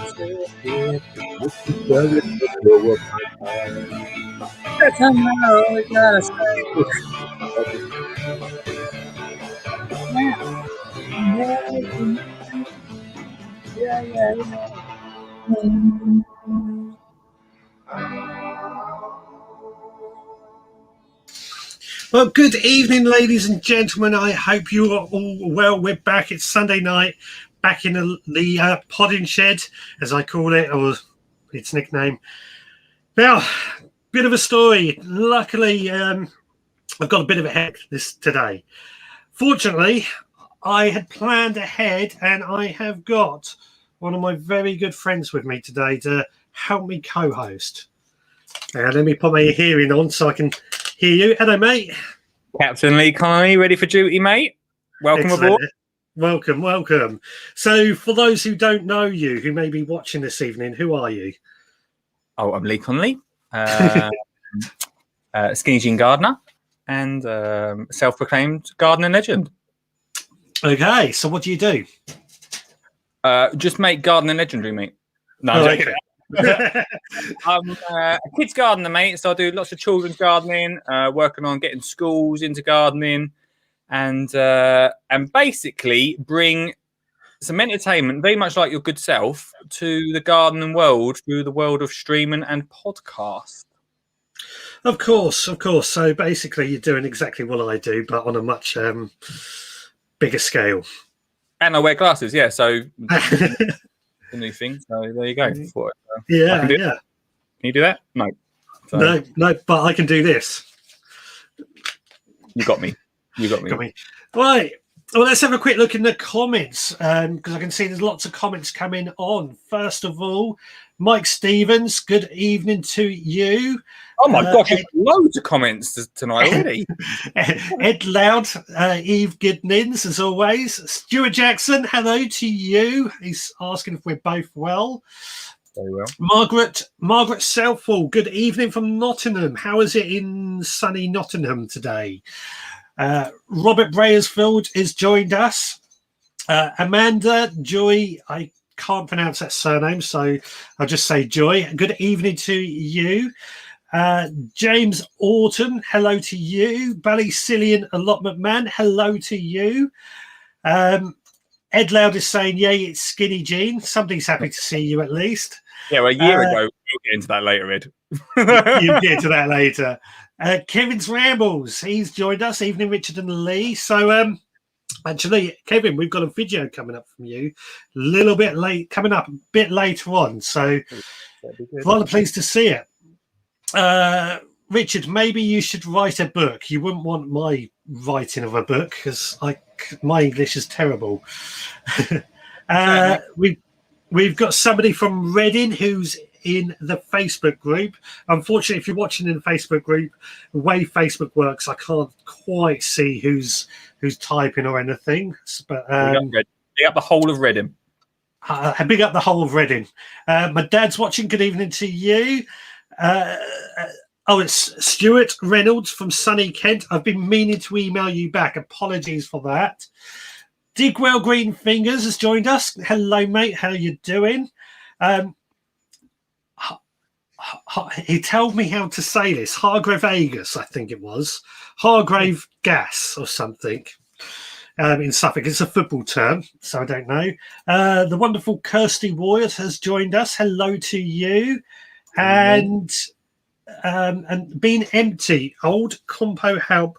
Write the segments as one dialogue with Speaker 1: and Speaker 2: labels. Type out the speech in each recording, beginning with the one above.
Speaker 1: That's how we gotta say. Yeah.
Speaker 2: Well, good evening, ladies and gentlemen. I hope you are all well. We're back. It's Sunday night, back in the podding shed, as I call it, or its nickname. Now, bit of a story. Luckily, I've got a bit of a head today. Fortunately, I had planned ahead, and I have got one of my very good friends with me today to help me co-host. Now, let me put my hearing on so I can hear you. Hello, mate.
Speaker 1: Captain Lee Connolly, ready for duty, mate? Welcome
Speaker 2: Excellent.
Speaker 1: aboard.
Speaker 2: Welcome. So, for those who don't know you, who may be watching this evening, who are you?
Speaker 1: Oh, I'm Lee Connolly, skinny jean gardener, and self-proclaimed gardener legend.
Speaker 2: Okay, so what do you do?
Speaker 1: Just make gardener legendary, mate. No,
Speaker 2: okay.
Speaker 1: I'm a kids gardener, mate. So I do lots of children's gardening, working on getting schools into gardening, and basically bring some entertainment, very much like your good self, to the gardening world through the world of streaming and podcast.
Speaker 2: Of course. So basically, you're doing exactly what I do, but on a much bigger scale.
Speaker 1: And I wear glasses, yeah. So the new thing. So there you go.
Speaker 2: Yeah.
Speaker 1: Can you do that? No.
Speaker 2: So, no. But I can do this.
Speaker 1: You got me.
Speaker 2: Right. Well, let's have a quick look in the comments because I can see there's lots of comments coming on. First of all, Mike Stevens, good evening to you.
Speaker 1: Oh my gosh, loads of comments tonight already.
Speaker 2: Ed Loud, Eve Goodnins, as always. Stuart Jackson, hello to you. He's asking if we're both well.
Speaker 1: Very well.
Speaker 2: Margaret Southall, good evening from Nottingham. How is it in sunny Nottingham today? Robert Brayersfield has joined us. Amanda Joy, I can't pronounce that surname, so I'll just say Joy. Good evening to you. James Orton, hello to you. Ballycillian Allotment Man, hello to you. Ed Loud is saying, yay, it's Skinny Jean. Somebody's happy to see you at least.
Speaker 1: Yeah, well, a year ago. We'll get into that later, Ed.
Speaker 2: You'll get to that later. Kevin's Rambles, he's joined us. Evening, Richard and Lee. So, actually, Kevin, we've got a video coming up from you a little bit late, coming up a bit later on. So, rather pleased to see it. Richard, maybe you should write a book. You wouldn't want my writing of a book because my English is terrible. We've got somebody from Reading who's in the Facebook group. Unfortunately, if you're watching in the Facebook group, the way Facebook works, I can't quite see who's typing or anything. But
Speaker 1: big up the whole of Reading.
Speaker 2: Big up the whole of Reading. My dad's watching. Good evening to you. It's Stuart Reynolds from sunny Kent. I've been meaning to email you back. Apologies for that. Digwell Green Fingers has joined us. Hello, mate. How you doing? He told me how to say this. Hargrave Agus, I think it was. Hargrave Gas or something in Suffolk. It's a football term, so I don't know. The wonderful Kirsty Ward has joined us. Hello to you. And been empty. Old compo help.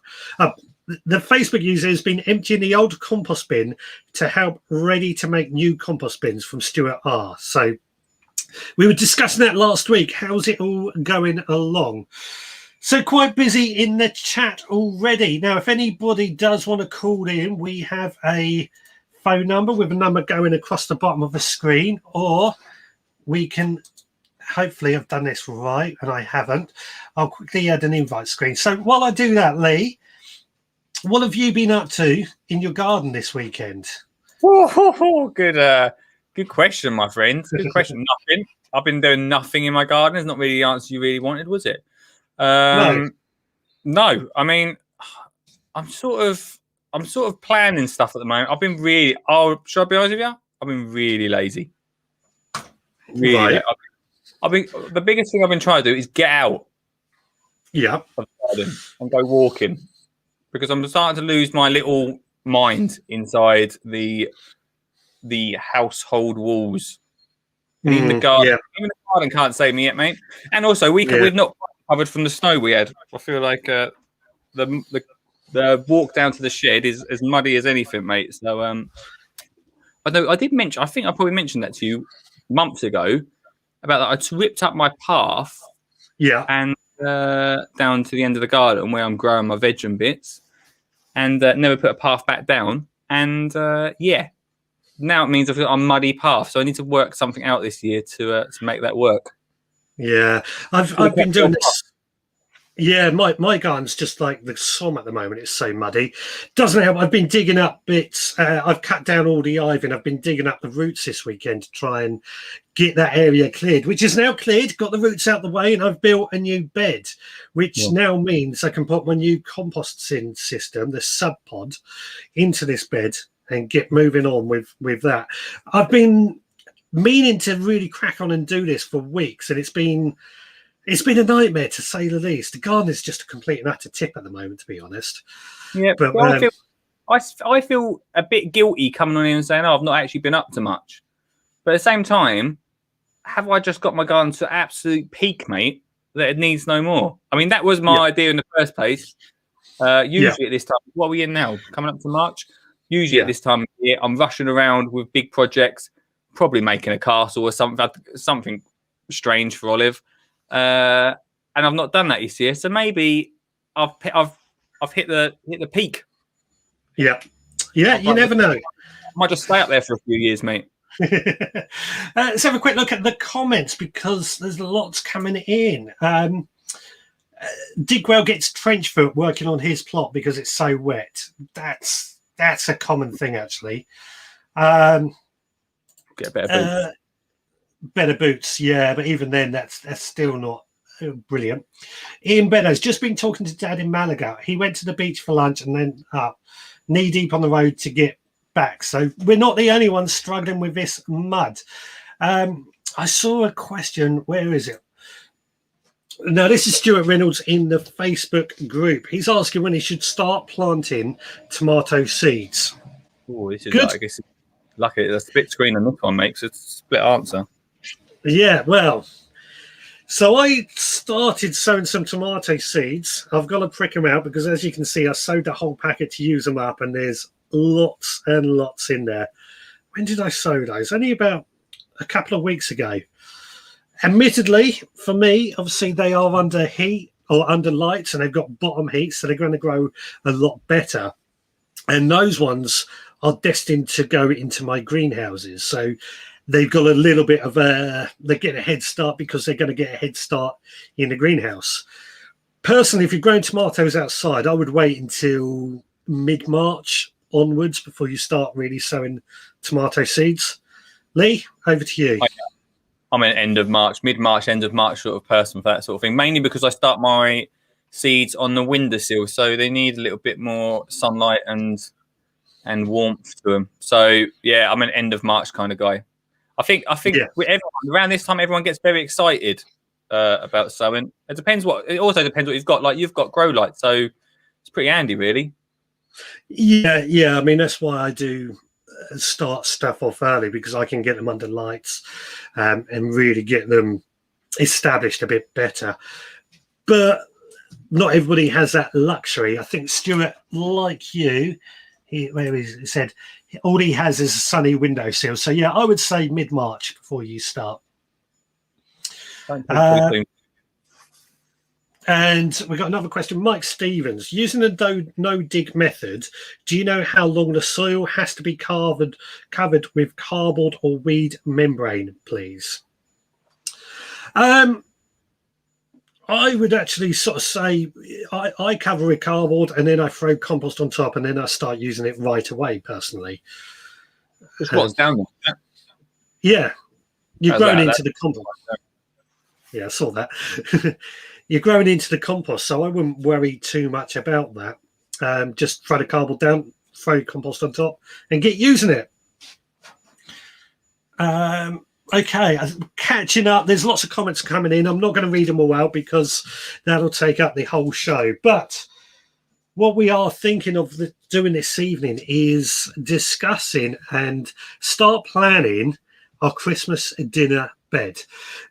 Speaker 2: The Facebook user has been emptying the old compost bin to help ready to make new compost bins from Stuart R. So we were discussing that last week. How's it all going along? So quite busy in the chat already. Now, if anybody does want to call in, we have a phone number with a number going across the bottom of the screen, or we can hopefully have done this right, and I haven't. I'll quickly add an invite screen. So while I do that, Lee, what have you been up to in your garden this weekend?
Speaker 1: Good question, my friend. Good question. Nothing. I've been doing nothing in my garden. It's not really the answer you really wanted, was it? No. I mean, I'm sort of planning stuff at the moment. I've been should I be honest with you? I've been really lazy. Really,
Speaker 2: Right.
Speaker 1: I mean, the biggest thing I've been trying to do is get out
Speaker 2: Yeah.
Speaker 1: of the garden and go walking because I'm starting to lose my little mind inside the household walls. And even
Speaker 2: Yeah.
Speaker 1: even the garden can't save me yet, mate. And also,
Speaker 2: Yeah.
Speaker 1: we've not recovered from the snow we had. I feel like the walk down to the shed is as muddy as anything, mate. So I know I did mention. I think I probably mentioned that to you months ago about that. I ripped up my path
Speaker 2: Yeah.
Speaker 1: and down to the end of the garden where I'm growing my veg and bits, and never put a path back down. And yeah, now it means I've got a muddy path, so I need to work something out this year to make that work.
Speaker 2: Yeah. I've been doing this. Yeah, my garden's just like the Somme at the moment. It's so muddy. Doesn't help. I've been digging up bits. I've cut down all the ivy and I've been digging up the roots this weekend to try and get that area cleared, which is now cleared, got the roots out the way, and I've built a new bed, which now means I can put my new composting system, the sub pod, into this bed and get moving on with that. I've been meaning to really crack on and do this for weeks, and it's been a nightmare to say the least. The garden is just a complete and utter tip at the moment, to be honest.
Speaker 1: Yeah,
Speaker 2: but
Speaker 1: I feel a bit guilty coming on in and saying, "Oh, I've not actually been up to much." But at the same time, have I just got my garden to absolute peak, mate? That it needs no more. I mean, that was my idea in the first place. Usually at this time, what are we in now? Coming up to March. Usually at this time of year, I'm rushing around with big projects, probably making a castle or something strange for Olive. And I've not done that this year, so maybe I've hit the peak.
Speaker 2: Yeah, you never know.
Speaker 1: I might just stay up there for a few years, mate.
Speaker 2: Let's have a quick look at the comments because there's lots coming in. Digwell gets trench foot working on his plot because it's so wet. That's a common thing, actually.
Speaker 1: Get better boots.
Speaker 2: Better boots, yeah, but even then, that's still not brilliant. Ian Beddoes just been talking to Dad in Malaga. He went to the beach for lunch and then knee deep on the road to get back. So we're not the only ones struggling with this mud. I saw a question. Where is it? Now, this is Stuart Reynolds in the Facebook group. He's asking when he should start planting tomato seeds.
Speaker 1: Oh, this is good. I guess lucky the split screen on this one makes a split answer.
Speaker 2: Yeah, well, so I started sowing some tomato seeds. I've got to prick them out because, as you can see, I sowed the whole packet to use them up, and there's lots and lots in there. When did I sow those? Only about a couple of weeks ago. Admittedly, for me, obviously they are under heat or under lights, and they've got bottom heat, so they're going to grow a lot better. And those ones are destined to go into my greenhouses. So they've got a little bit of they get a head start because they're going to get a head start in the greenhouse. Personally, if you're growing tomatoes outside, I would wait until mid-March onwards before you start really sowing tomato seeds. Lee, over to you.
Speaker 1: I'm an end of March, mid-March, end of March sort of person for that sort of thing, mainly because I start my seeds on the windowsill, so they need a little bit more sunlight and warmth to them. So yeah, I'm an end of March kind of guy. I think with everyone, around this time, everyone gets very excited about sowing. It also depends what you've got. Like, you've got grow lights, so it's pretty handy, really.
Speaker 2: Yeah. I mean, that's why I do start stuff off early, because I can get them under lights and really get them established a bit better. But not everybody has that luxury. I think Stuart, like you, he said all he has is a sunny windowsill. So yeah, I would say mid-March before you start. And we got another question. Mike Stevens, using the no-dig method, do you know how long the soil has to be covered with cardboard or weed membrane, please? I would actually sort of say I cover with cardboard and then I throw compost on top and then I start using it right away, personally.
Speaker 1: Just what's down there?
Speaker 2: Yeah. You're growing into the compost. Yeah, I saw that. You're growing into the compost, so I wouldn't worry too much about that. Just throw the cardboard down, throw compost on top, and get using it. Okay, catching up. There's lots of comments coming in. I'm not going to read them all out because that'll take up the whole show. But what we are thinking of doing this evening is discussing and start planning our Christmas dinner bed.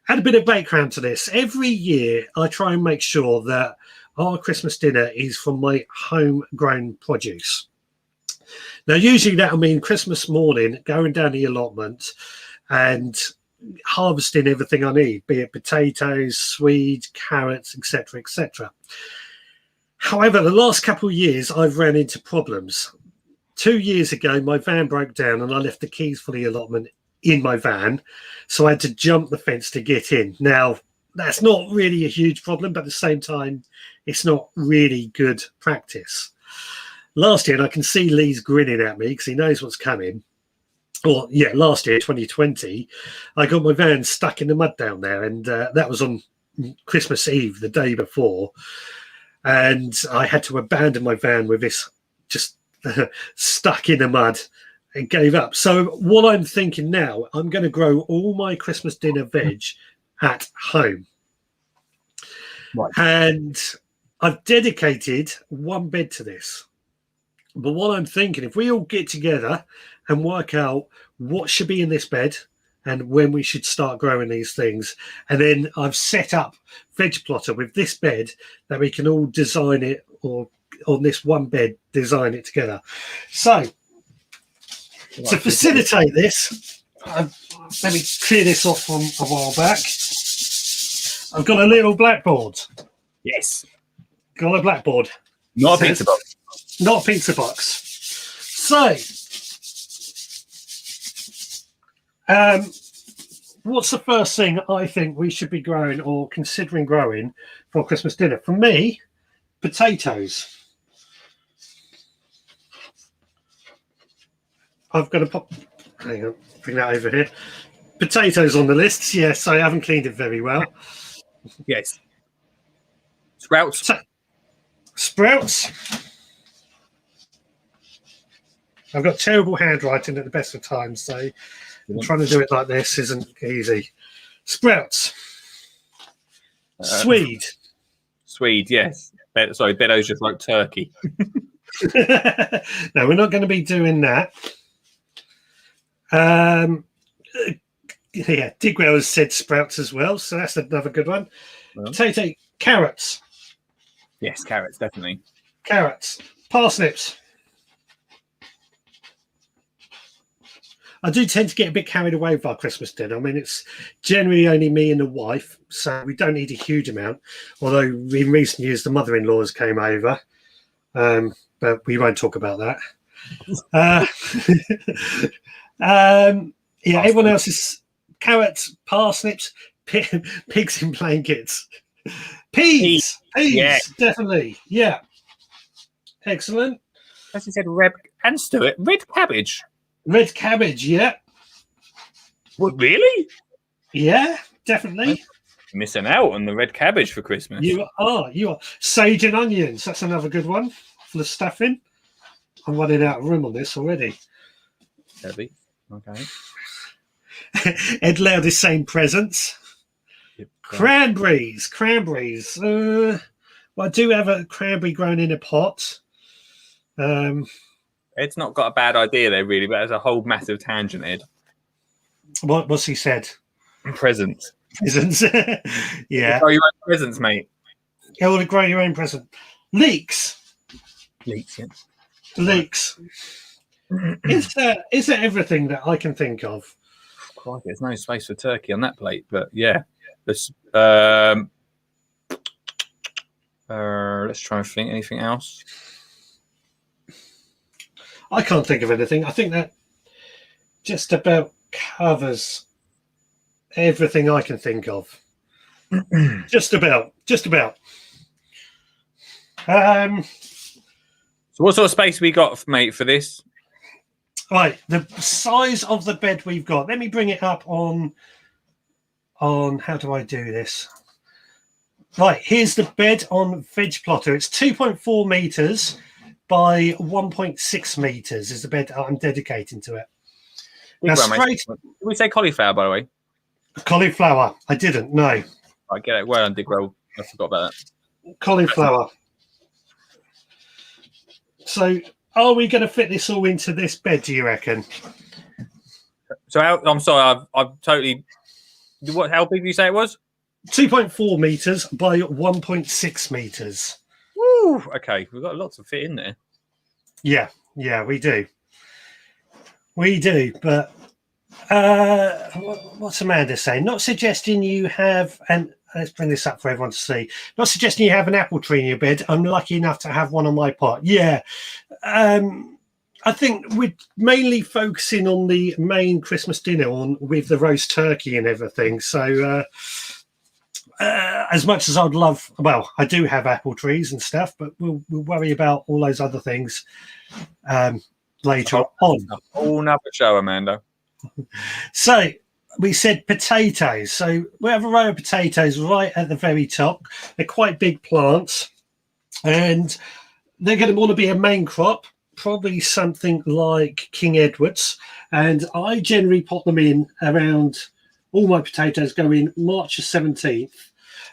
Speaker 2: Add a bit of background to this. Every year, I try and make sure that our Christmas dinner is from my homegrown produce. Now, usually that'll mean Christmas morning, going down the allotment and harvesting everything I need, be it potatoes, swede, carrots, etc., etc. However, the last couple of years, I've ran into problems. 2 years ago, my van broke down and I left the keys for the allotment in my van, so I had to jump the fence to get in. Now, that's not really a huge problem, but at the same time, it's not really good practice. Last year, and I can see Lee's grinning at me because he knows what's coming. Or, yeah, last year, 2020, I got my van stuck in the mud down there, and that was on Christmas Eve, the day before. And I had to abandon my van with this just stuck in the mud and gave up. So what I'm thinking now, I'm going to grow all my Christmas dinner veg at home.
Speaker 1: Right.
Speaker 2: And I've dedicated one bed to this. But what I'm thinking, if we all get together and work out what should be in this bed and when we should start growing these things, and then I've set up Veg Plotter with this bed that we can all design it, or on this one bed, design it together. So to facilitate this, let me clear this off from a while back. I've got a little blackboard.
Speaker 1: Yes.
Speaker 2: Got a blackboard.
Speaker 1: Not a pizza box.
Speaker 2: Not a pizza box. So, what's the first thing I think we should be growing or considering growing for Christmas dinner? For me, potatoes. I've got to pop. Hang on, bring that over here. Potatoes on the list. Yes, I haven't cleaned it very well.
Speaker 1: Yes. Sprouts.
Speaker 2: Sprouts. I've got terrible handwriting at the best of times, so trying to do it like this isn't easy. Sprouts. Swede.
Speaker 1: Swede, yes. Sorry, Beddo's just like turkey.
Speaker 2: No, we're not going to be doing that. Yeah, Digwell has said sprouts as well, so that's another good one. Well. Potato, carrots.
Speaker 1: Yes, carrots, definitely.
Speaker 2: Carrots. Parsnips. I do tend to get a bit carried away with our Christmas dinner. I mean, it's generally only me and the wife, so we don't eat a huge amount. Although in recent years, the mother-in-laws came over, but we won't talk about that. Yeah, everyone else is carrots, parsnips, pigs in blankets. Peas, yeah. Definitely. Yeah. Excellent.
Speaker 1: As you said, and Stuart, red cabbage.
Speaker 2: Red cabbage, yeah.
Speaker 1: What, really?
Speaker 2: Yeah, definitely.
Speaker 1: Missing out on the red cabbage for Christmas.
Speaker 2: You are. Sage and onions. That's another good one for the stuffing. I'm running out of room on this already.
Speaker 1: Heavy. Okay.
Speaker 2: Ed Loud is saying presents. Yep. Cranberries. Well, I do have a cranberry grown in a pot.
Speaker 1: Ed's not got a bad idea there, really, but there's a whole massive tangent, Ed.
Speaker 2: What's he said?
Speaker 1: Presents.
Speaker 2: Yeah.
Speaker 1: Grow your own presents, mate.
Speaker 2: You want to grow your own present. Leeks.
Speaker 1: Leeks, yeah.
Speaker 2: Leeks. Is there everything that I can think of?
Speaker 1: Crikey, there's no space for turkey on that plate, but yeah. Let's try and think anything else.
Speaker 2: I can't think of anything. I think that just about covers everything I can think of. Just about. So
Speaker 1: what sort of space we got, mate, for this?
Speaker 2: Right, the size of the bed we've got. Let me bring it up on how do I do this? Right, here's the bed on Veg Plotter. It's 2.4 meters by 1.6 meters is the bed I'm dedicating to it. Now,
Speaker 1: Did we say cauliflower, by the way?
Speaker 2: Cauliflower. I didn't. No.
Speaker 1: I get it. Well, Digwell. I forgot about that.
Speaker 2: Cauliflower. So, are we going to fit this all into this bed, do you reckon?
Speaker 1: So I'm sorry, I've totally. How big did you say it was?
Speaker 2: 2.4 meters by 1.6 meters.
Speaker 1: Woo! Okay, we've got a lot to fit in there.
Speaker 2: Yeah, we do. We do, but what's Amanda saying? Not suggesting you have, and let's bring this up for everyone to see. Not suggesting you have an apple tree in your bed. I'm lucky enough to have one on my pot. Yeah. I think we're mainly focusing on the main Christmas dinner with the roast turkey and everything. So as much as I'd love, well, I do have apple trees and stuff, but we'll worry about all those other things later on.
Speaker 1: A whole nother show, Amanda.
Speaker 2: So we said potatoes. So we have a row of potatoes right at the very top. They're quite big plants, and they're going to want to be a main crop, probably something like King Edward's. And I generally pot them in around, all my potatoes go in March the 17th,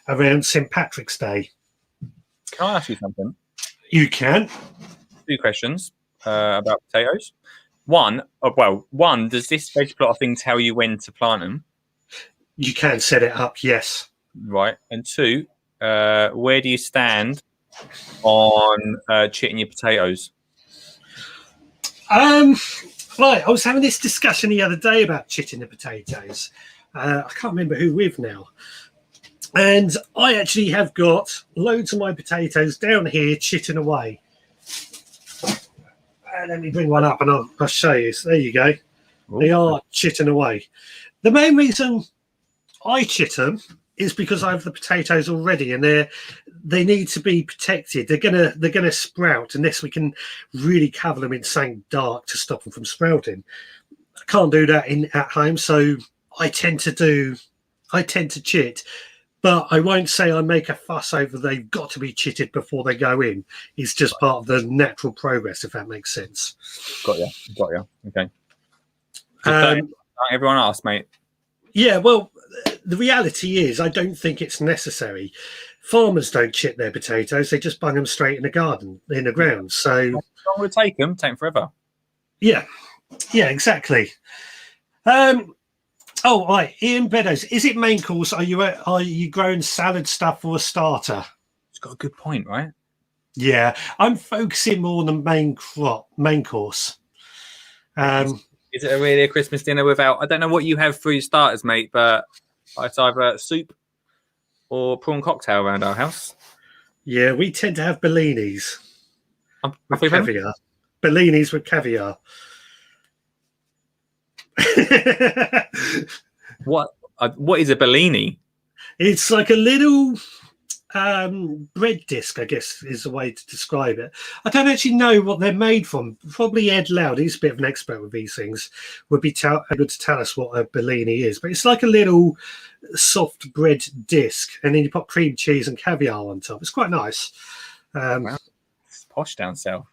Speaker 2: around St. Patrick's Day.
Speaker 1: Can I ask you something?
Speaker 2: You can.
Speaker 1: 2 questions about potatoes. One, does this veg plotter thing tell you when to plant them?
Speaker 2: You can set it up, yes.
Speaker 1: Right. And 2, where do you stand on chitting your potatoes?
Speaker 2: Right, I was having this discussion the other day about chitting the potatoes. I can't remember who with now. And I actually have got loads of my potatoes down here chitting away. Let me bring one up and I'll show you. So there you go. Ooh. They are chitting away. The main reason I chit them is because I have the potatoes already, and they need to be protected. They're gonna sprout unless we can really cover them in something dark to stop them from sprouting. I can't do that at home, so I tend to chit. But I won't say I make a fuss over they've got to be chitted before they go in. It's just part of the natural progress, if that makes sense.
Speaker 1: Got you. Okay. Everyone else, mate.
Speaker 2: Yeah, well, the reality is I don't think it's necessary. Farmers don't chit their potatoes. They just bung them straight in the garden, in the ground. So
Speaker 1: I'm going to take them forever.
Speaker 2: Yeah, exactly. Oh, right. Ian Beddoes, is it main course? Are you growing salad stuff or a starter?
Speaker 1: It's got a good point, right?
Speaker 2: Yeah, I'm focusing more on the main course.
Speaker 1: Is it really a Christmas dinner without? I don't know what you have for your starters, mate, but it's either soup or prawn cocktail around our house.
Speaker 2: Yeah, we tend to have bellinis with caviar. Bellinis with caviar.
Speaker 1: What is a bellini?
Speaker 2: It's like a little bread disc, I guess is the way to describe it. I don't actually know what they're made from. Probably Ed Loud, he's a bit of an expert with these things, would be able to tell us what a bellini is. But it's like a little soft bread disc, and then you put cream cheese and caviar on top. It's quite nice.
Speaker 1: Wow. It's posh down south.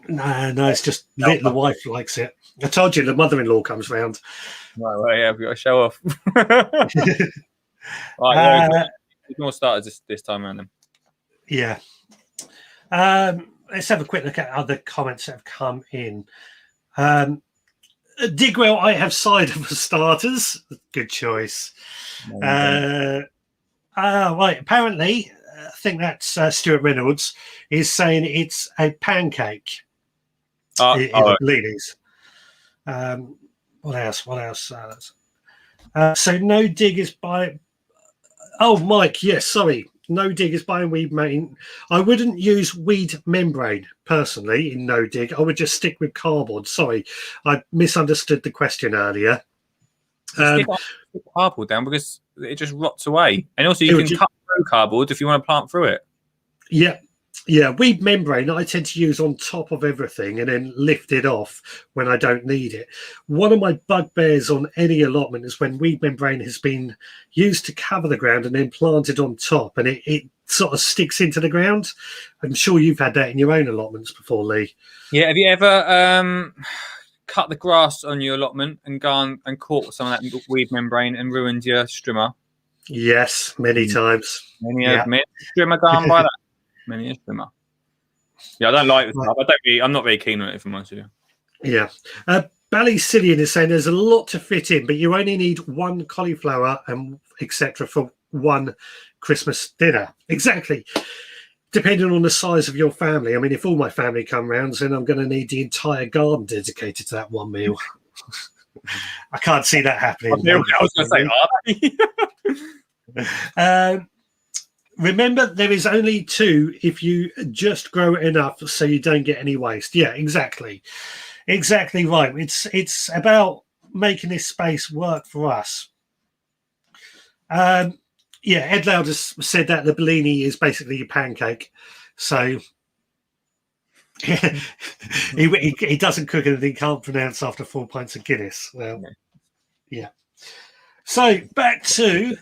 Speaker 2: No, it's just the wife likes it. I told you the mother-in-law comes round.
Speaker 1: Right, yeah, we've got to show off. Right, more starters this time around then.
Speaker 2: Yeah. Let's have a quick look at other comments that have come in. Digwell, I have cider for starters. Good choice. Right. Apparently, I think that's Stuart Reynolds is saying it's a pancake. Bellinis. What else? So no dig is by. Oh, Mike. Yes, sorry. No dig is buying weed main. I wouldn't use weed membrane personally in no dig. I would just stick with cardboard. Sorry, I misunderstood the question earlier.
Speaker 1: Stick cardboard down because it just rots away, and also you can cut through cardboard if you want to plant through it. Yeah, weed membrane I tend to use on top of everything and then lift it off when I don't need it. One of my bugbears on any allotment is when weed membrane has been used to cover the ground and then planted on top, and it sort of sticks into the ground. I'm sure you've had that in your own allotments before, Lee. Yeah, have you ever cut the grass on your allotment and gone and caught some of that weed membrane and ruined your strimmer?
Speaker 2: Yes, many times.
Speaker 1: Many a strimmer gone by that. Many a strimmer. Yeah, I don't like this stuff. I'm not very keen on it, if I'm honest with you.
Speaker 2: Yeah. Ballysilian is saying there's a lot to fit in, but you only need one cauliflower and etc. for one Christmas dinner. Exactly. Depending on the size of your family. I mean, if all my family come round, then I'm going to need the entire garden dedicated to that one meal. I can't see that happening.
Speaker 1: I was going to say,
Speaker 2: remember, there is only 2 if you just grow it enough so you don't get any waste. Yeah, exactly. Exactly right. It's about making this space work for us. Yeah, Ed Loud has said that the Bellini is basically a pancake. So he doesn't cook anything he can't pronounce after 4 pints of Guinness. Well, yeah. So back to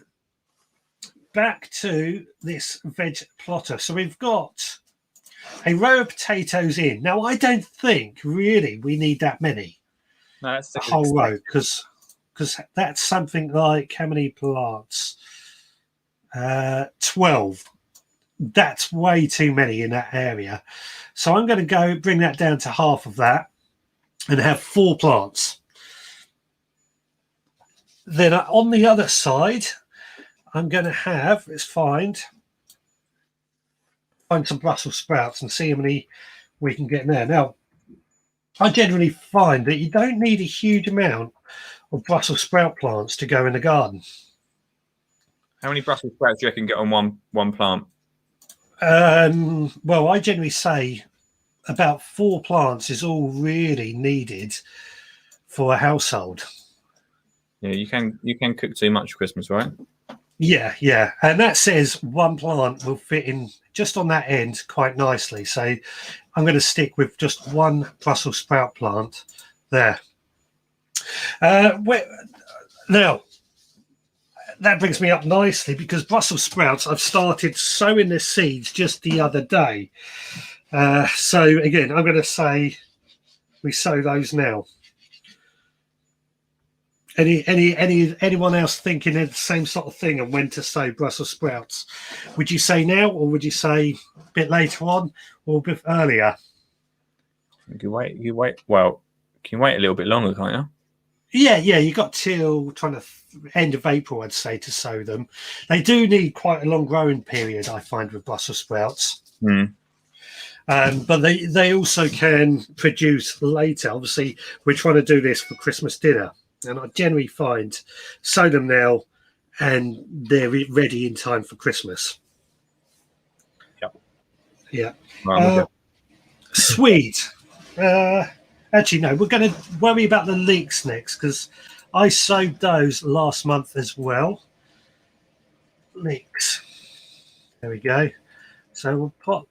Speaker 2: this veg plotter. So we've got a row of potatoes in. Now, I don't think really we need that many.
Speaker 1: No, that's
Speaker 2: a whole row, because that's something like how many plants? 12. That's way too many in that area. So I'm going to go bring that down to half of that and have 4 plants. Then on the other side, I'm going to have, let's find some Brussels sprouts and see how many we can get in there. Now, I generally find that you don't need a huge amount of Brussels sprout plants to go in the garden.
Speaker 1: How many Brussels sprouts do you reckon get on one plant?
Speaker 2: Well, I generally say about 4 plants is all really needed for a household.
Speaker 1: Yeah, you can cook too much for Christmas, right?
Speaker 2: Yeah, and that says 1 plant will fit in just on that end quite nicely. So I'm going to stick with just 1 Brussels sprout plant there. Now, that brings me up nicely because Brussels sprouts, I've started sowing the seeds just the other day. So again, I'm going to say we sow those now. Anyone else thinking of the same sort of thing and when to sow Brussels sprouts? Would you say now, or would you say a bit later on, or a bit earlier?
Speaker 1: You wait. Well, can you wait a little bit longer, can't you?
Speaker 2: Yeah. You got till end of April, I'd say, to sow them. They do need quite a long growing period, I find, with Brussels sprouts. But they also can produce later. Obviously, we're trying to do this for Christmas dinner. And I generally find sow them now and they're ready in time for Christmas. Yeah. Sweet. Actually, no, we're going to worry about the leeks next because I sowed those last month as well. Leeks. There we go. So we'll put,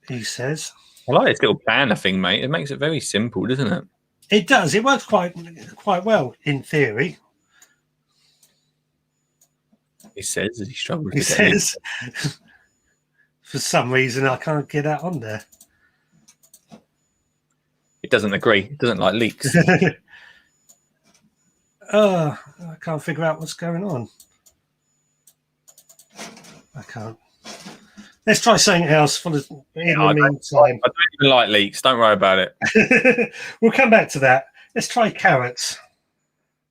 Speaker 2: he says.
Speaker 1: I like this little planner thing, mate. It makes it very simple, doesn't it?
Speaker 2: It does. It works quite well in theory.
Speaker 1: He says as he struggles.
Speaker 2: He says, for some reason, I can't get that on there.
Speaker 1: It doesn't agree. It doesn't like leeks.
Speaker 2: I can't figure out what's going on. I can't. Let's try something else in the meantime.
Speaker 1: I don't even like leeks. Don't worry about it.
Speaker 2: We'll come back to that. Let's try carrots.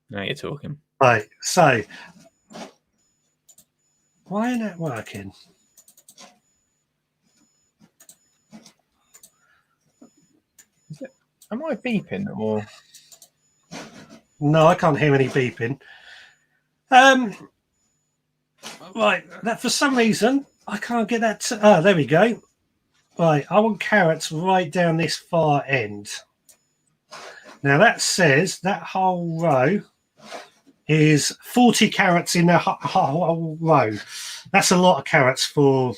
Speaker 1: Now you're talking.
Speaker 2: Right. So, why isn't it working?
Speaker 1: Am I beeping or?
Speaker 2: No, I can't hear any beeping. Right. That for some reason. I can't get that. There we go. Right, I want carrots right down this far end. Now that says that whole row is 40 carrots in the whole row. That's a lot of carrots for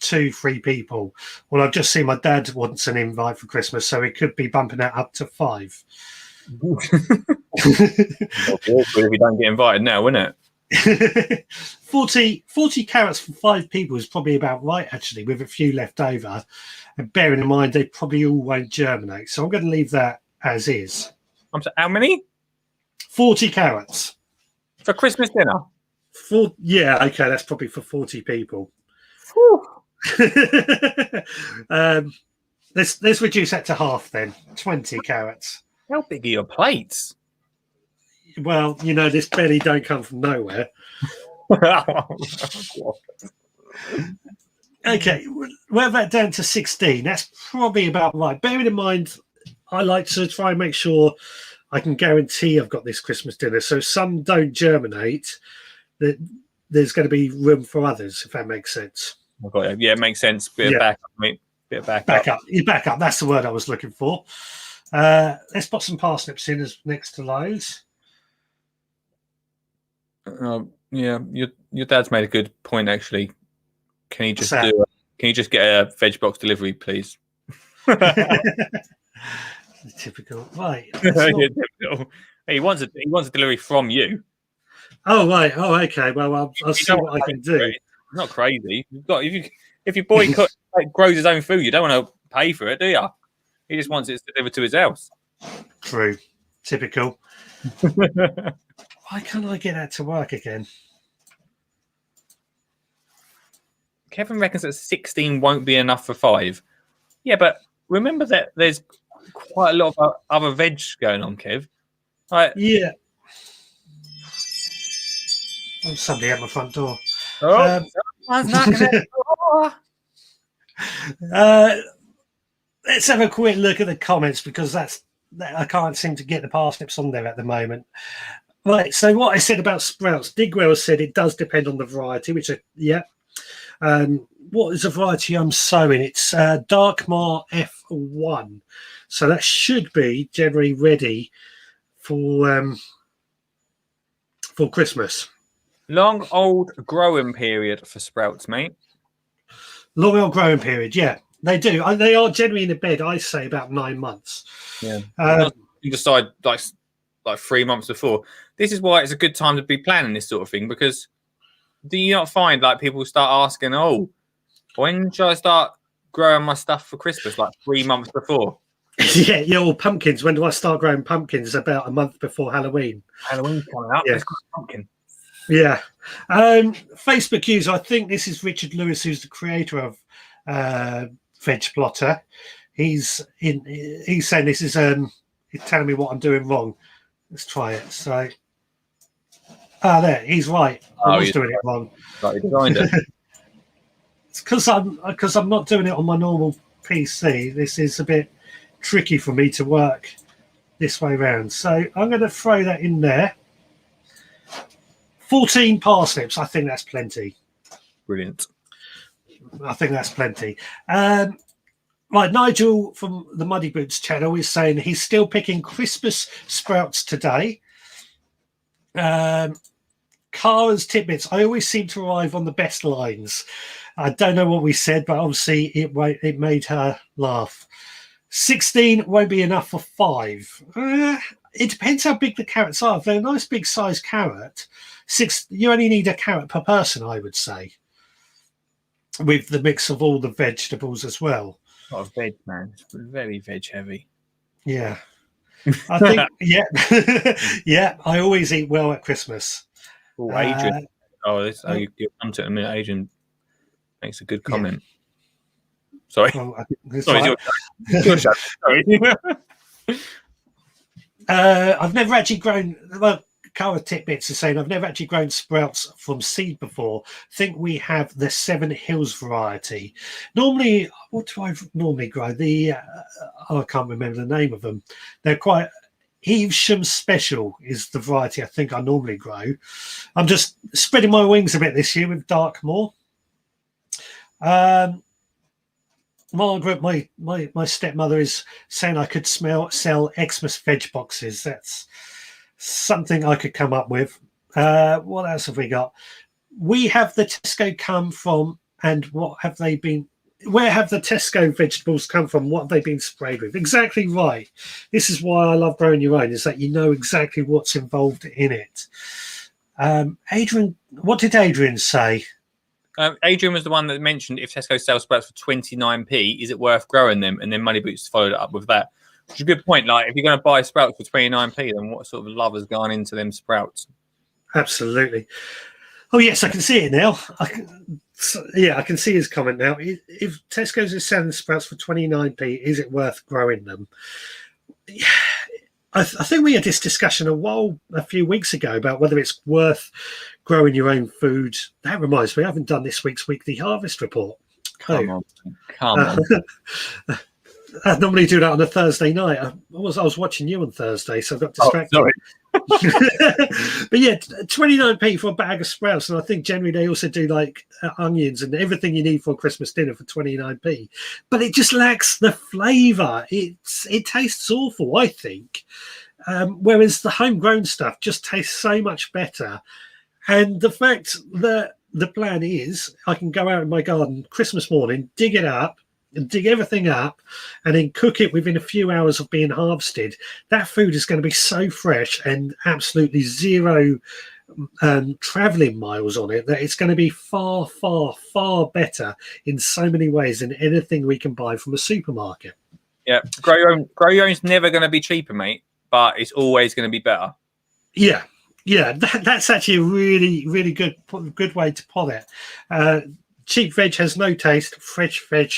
Speaker 2: 2-3 people. Well, I've just seen my dad wants an invite for Christmas, so it could be bumping that up to 5.
Speaker 1: If you don't get invited now, wouldn't it?
Speaker 2: 40 carrots for 5 people is probably about right, actually, with a few left over. And bearing in mind, they probably all won't germinate. So I'm going to leave that as is.
Speaker 1: I'm sorry, how many?
Speaker 2: 40 carrots.
Speaker 1: For Christmas dinner?
Speaker 2: Yeah, okay, that's probably for 40 people. Let's reduce that to half then. 20 carrots.
Speaker 1: How big are your plates?
Speaker 2: Well, this belly don't come from nowhere. Okay, we'll have that down to 16. That's probably about right. Bearing in mind, I like to try and make sure I can guarantee I've got this Christmas dinner. So some don't germinate, that there's going to be room for others, if that makes sense.
Speaker 1: Yeah, it makes sense. Bit of backup, mate. Bit of backup.
Speaker 2: Backup. That's the word I was looking for. Let's put some parsnips in as next to those.
Speaker 1: Yeah, your dad's made a good point, actually. Can you just can you just get a veg box delivery, please?
Speaker 2: Typical, right?
Speaker 1: Typical. He wants a delivery from you.
Speaker 2: Oh right. Oh okay. Well, I'll see what I can do.
Speaker 1: It's not crazy. If your boy grows his own food, you don't want to pay for it, do you? He just wants it delivered to his house.
Speaker 2: True. Typical. Why can't I get that to work again?
Speaker 1: Kevin reckons that 16 won't be enough for 5. Yeah, but remember that there's quite a lot of other veg going on, Kev.
Speaker 2: Yeah. Oh, somebody at my front door.
Speaker 1: Someone's knocking at the door.
Speaker 2: Let's have a quick look at the comments, because I can't seem to get the parsnips on there at the moment. Right, so what I said about sprouts, Digwell said it does depend on the variety, which what is the variety I'm sowing? It's Darkmar F1, so that should be generally ready for Christmas.
Speaker 1: Long old growing period for sprouts, mate.
Speaker 2: Long old growing period, yeah, they do. They are generally in the bed, I say, about 9 months.
Speaker 1: Yeah, you decide like 3 months before. This is why it's a good time to be planning this sort of thing, because do you not find like people start asking, "Oh, when should I start growing my stuff for Christmas?" Like 3 months before.
Speaker 2: Yeah. Or pumpkins. When do I start growing pumpkins? About a month before Halloween.
Speaker 1: Halloween's coming up.
Speaker 2: Yeah.
Speaker 1: Let's grow a pumpkin. Yeah.
Speaker 2: Facebook user, I think this is Richard Lewis, who's the creator of Veg Plotter. He's saying this is he's telling me what I'm doing wrong. Let's try it. So there, he's right. I was doing it wrong. It's because I'm not doing it on my normal PC. This is a bit tricky for me to work this way around. So I'm going to throw that in there. 14 parsnips. I think that's plenty.
Speaker 1: Brilliant.
Speaker 2: I think that's plenty. Right, Nigel from the Muddy Boots channel is saying he's still picking Christmas sprouts today. Cara's tidbits. I always seem to arrive on the best lines. I don't know what we said, but obviously it made her laugh. 16 won't be enough for 5. It depends how big the carrots are. If they're a nice big size carrot, you only need a carrot per person, I would say, with the mix of all the vegetables as well.
Speaker 1: A lot of veg, man. It's very veg heavy.
Speaker 2: Yeah. I think, yeah, I always eat well at Christmas.
Speaker 1: Oh, Adrian. You come to it in a minute. Adrian makes a good comment. Yeah. Sorry. Sorry, your show. Sorry.
Speaker 2: I've never actually grown. Well, Cara Titbits is saying I've never actually grown sprouts from seed before. I think we have the Seven Hills variety. Normally, what do I normally grow? I can't remember the name of them. They're quite. Evesham Special is the variety I think I normally grow. I'm just spreading my wings a bit this year with Darkmore. Margaret, my stepmother, is saying I could sell Xmas veg boxes. That's something I could come up with. What else have we got? We have the Tesco come from, and what have they been? Where have the Tesco vegetables come from? What have they been sprayed with? Exactly right. This is why I love growing your own, is that you know exactly what's involved in it. Adrian, what did Adrian say?
Speaker 1: Adrian was the one that mentioned if Tesco sells sprouts for 29p, is it worth growing them? And then Money Boots followed it up with that. Which is a good point. Like, if you're going to buy sprouts for 29p, then what sort of love has gone into them sprouts?
Speaker 2: Absolutely. Oh, yes, I can see it now. I can see his comment now. If Tesco's is selling sprouts for 29p, is it worth growing them? I think we had this discussion a few weeks ago about whether it's worth growing your own food. That reminds me, I haven't done this week's weekly harvest report.
Speaker 1: Come on.
Speaker 2: I normally do that on a Thursday night. I was watching you on Thursday, so I got distracted. But yeah, 29p for a bag of sprouts, and I think generally they also do like onions and everything you need for a Christmas dinner for 29p. But it just lacks the flavour. It tastes awful, I think. Whereas the homegrown stuff just tastes so much better. And the fact that the plan is I can go out in my garden Christmas morning, dig it up, and dig everything up, and then cook it within a few hours of being harvested. That food is going to be so fresh and absolutely zero traveling miles on it that it's going to be far, far, far better in so many ways than anything we can buy from a supermarket.
Speaker 1: Yeah, grow your own's never going to be cheaper, mate, but it's always going to be better.
Speaker 2: Yeah, that's actually a really, really good way to put it. Cheap veg has no taste. Fresh veg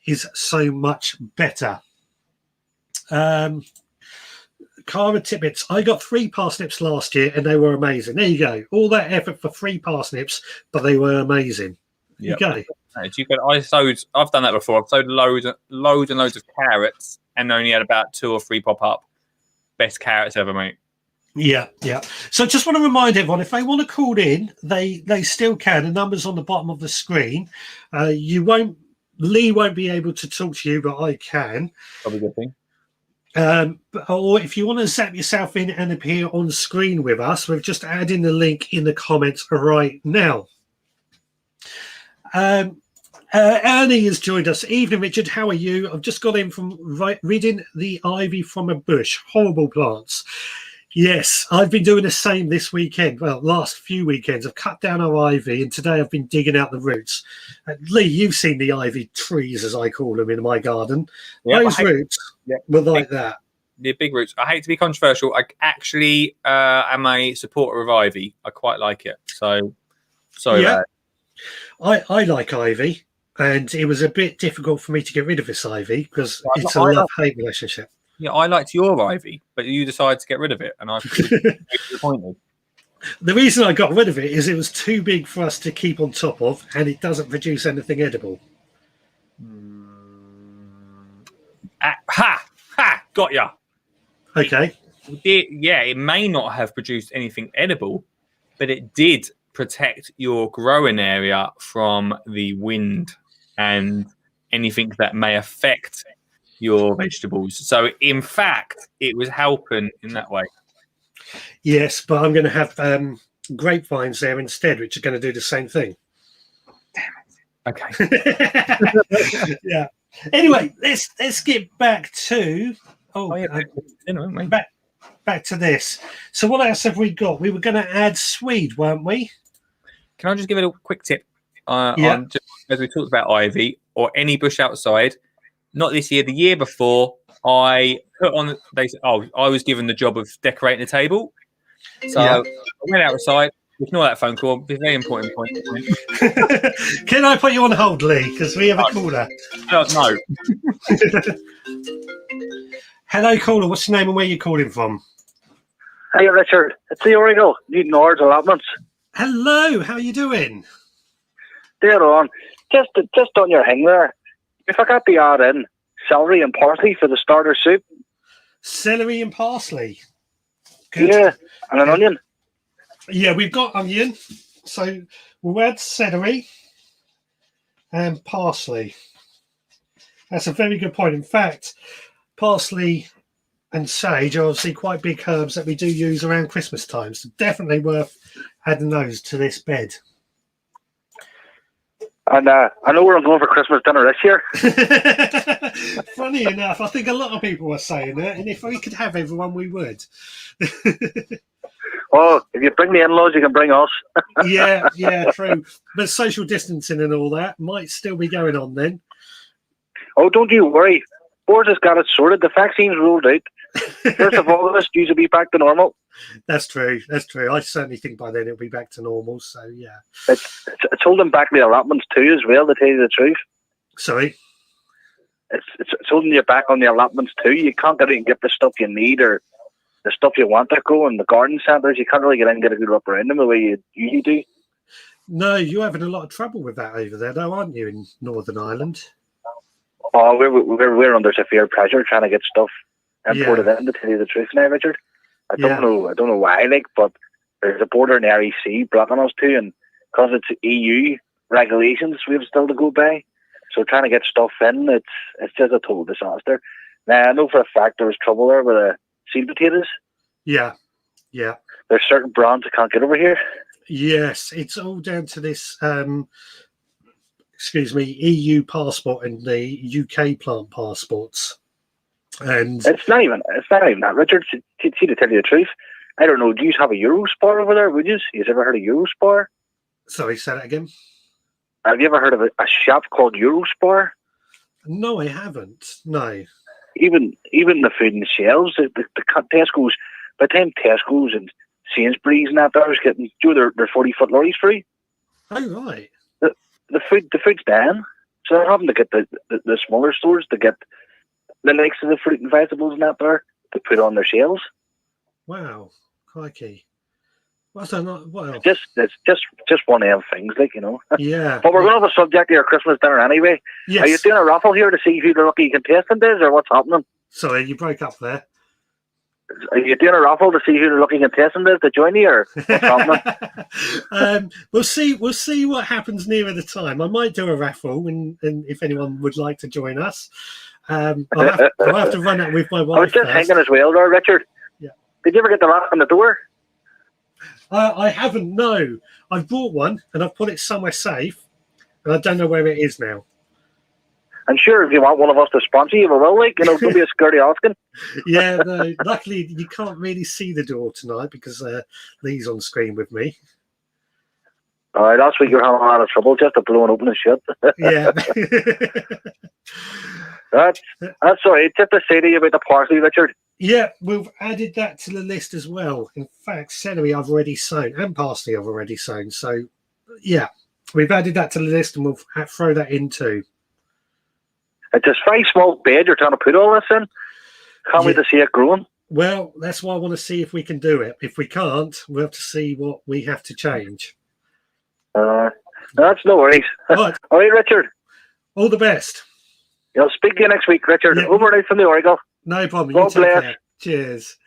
Speaker 2: is so much better. Cara Tippets, I got 3 parsnips last year and they were amazing. There you go. All that effort for 3 parsnips, but they were amazing.
Speaker 1: Yep.
Speaker 2: You go.
Speaker 1: I've done that before. I've sowed loads and loads of carrots and only had about 2 or 3 pop up. Best carrots ever, mate.
Speaker 2: Yeah. So just want to remind everyone, if they want to call in, they still can. The number's on the bottom of the screen. Lee won't be able to talk to you, but I can.
Speaker 1: Probably a good thing.
Speaker 2: Or if you want to zap yourself in and appear on screen with us, we've just adding the link in the comments right now. Ernie has joined us. Evening, Richard. How are you? I've just got in from reading The Ivy from a Bush. Horrible plants. Yes, I've been doing the same this weekend. Well, last few weekends, I've cut down our ivy, and today I've been digging out the roots. Lee, you've seen the ivy trees, as I call them, in my garden. Yep, those roots were like that.
Speaker 1: The big roots. I hate to be controversial. I actually am a supporter of ivy. I quite like it. So, sorry about it.
Speaker 2: I like ivy, and it was a bit difficult for me to get rid of this ivy because it's a love-hate relationship.
Speaker 1: Yeah, I liked your ivy, but you decided to get rid of it, and I was disappointed.
Speaker 2: The reason I got rid of it is it was too big for us to keep on top of, and it doesn't produce anything edible.
Speaker 1: Got ya.
Speaker 2: Okay.
Speaker 1: It may not have produced anything edible, but it did protect your growing area from the wind and anything that may affect your vegetables. So in fact it was helping in that way.
Speaker 2: Yes, but I'm going to have grapevines there instead, which are going to do the same thing.
Speaker 1: Damn it. Okay.
Speaker 2: Yeah. Anyway, let's get back to back to this. So what else have we got? We were going to add swede, weren't we?
Speaker 1: Can I just give it a quick tip? On just, as we talked about ivy or any bush outside. Not this year, the year before, I put on. I was given the job of decorating the table, so I went outside. Ignore that phone call. It's a very important point.
Speaker 2: Can I put you on hold, Lee? Because we have a caller.
Speaker 1: No.
Speaker 2: Hello, caller. What's your name and where you calling from?
Speaker 3: Hey, Richard. It's the Origo, Newton Ord's allotments.
Speaker 2: Hello. How are you doing?
Speaker 3: Dead on. Just on your thing there. If I got the odd in, celery and parsley for the starter soup.
Speaker 2: Celery and parsley. Good.
Speaker 3: Yeah, and an onion.
Speaker 2: Yeah, we've got onion. So we'll add celery and parsley. That's a very good point. In fact, parsley and sage are obviously quite big herbs that we do use around Christmas time. So definitely worth adding those to this bed.
Speaker 3: And I know where I'm going for Christmas dinner this year.
Speaker 2: Funny enough, I think a lot of people were saying that, and if we could have everyone, we would.
Speaker 3: Oh, if you bring the in-laws, you can bring us.
Speaker 2: Yeah, true. But social distancing and all that might still be going on then.
Speaker 3: Oh, don't you worry. Boris has got it sorted. The vaccine's ruled out. 1st of August, you should be back to normal.
Speaker 2: That's true. I certainly think by then it'll be back to normal. So, yeah.
Speaker 3: It's holding back the allotments too as well, to tell you the truth.
Speaker 2: Sorry?
Speaker 3: It's holding you back on the allotments too. You can't get in and get the stuff you need or the stuff you want to go in the garden centres. You can't really get in and get a good look around them the way you usually do.
Speaker 2: No, you're having a lot of trouble with that over there, though, aren't you, in Northern Ireland?
Speaker 3: Oh, we're under severe pressure trying to get stuff imported in, to tell you the truth now, Richard. I don't know why, like, but there's a border in the REC blocking us too, and because it's EU regulations, we have still to go by. So trying to get stuff in, it's just a total disaster. Now I know for a fact there was trouble there with the seed potatoes. Yeah. There's certain brands that can't get over here.
Speaker 2: Yes, it's all down to this. EU passport and the UK plant passports. And
Speaker 3: it's not even that, Richard. To tell you the truth, I don't know. Do you have a Eurospar over there? Would you? You've ever heard of Eurospar?
Speaker 2: Sorry, say that again.
Speaker 3: Have you ever heard of a shop called Eurospar?
Speaker 2: No, I haven't. No.
Speaker 3: Even the food in the shelves, the Tesco's. By the time Tesco's and Sainsbury's and that, I was getting their 40-foot lorries free.
Speaker 2: Oh right.
Speaker 3: The food's down, so they're having to get the smaller stores to get the likes of the fruit and vegetables and that there to put on their shelves.
Speaker 2: Wow, crikey! What's that? Well,
Speaker 3: it's just one of them things, like, you know.
Speaker 2: Yeah.
Speaker 3: But we're going to have a subject to your Christmas dinner anyway.
Speaker 2: Yes.
Speaker 3: Are you doing a raffle here to see who the lucky contestant is, or what's happening?
Speaker 2: Sorry, you broke up there.
Speaker 3: Are you doing a raffle to see who the lucky contestant is to join you, or what's happening?
Speaker 2: We'll see what happens nearer the time. I might do a raffle, and if anyone would like to join us, I'll have to run it with my wife.
Speaker 3: I was just thinking as well, there, Richard.
Speaker 2: Yeah.
Speaker 3: Did you ever get the lock on the door?
Speaker 2: I haven't. No, I've bought one and I've put it somewhere safe, and I don't know where it is now.
Speaker 3: I'm sure if you want one of us to sponsor you, we will. Like, you know, don't be a scaredy asking.
Speaker 2: Yeah, no, luckily you can't really see the door tonight because Lee's on screen with me.
Speaker 3: All right, last week you were having a lot of trouble just to blow it open and shut.
Speaker 2: Yeah.
Speaker 3: That's sorry. Just to say to you about the parsley, Richard.
Speaker 2: Yeah, we've added that to the list as well. In fact, celery I've already sown and parsley I've already sown. So, yeah, we've added that to the list and we'll throw that in too.
Speaker 3: It's a very small bed you're trying to put all this in. Can't wait to see it growing.
Speaker 2: Well, that's why I want to see if we can do it. If we can't, we'll have to see what we have to change.
Speaker 3: That's no worries.
Speaker 2: Right.
Speaker 3: All right, Richard.
Speaker 2: All the best.
Speaker 3: I'll speak to you next week, Richard.
Speaker 2: Yeah.
Speaker 3: Over and out from the Origo.
Speaker 2: No problem.
Speaker 3: God bless.
Speaker 2: Care. Cheers.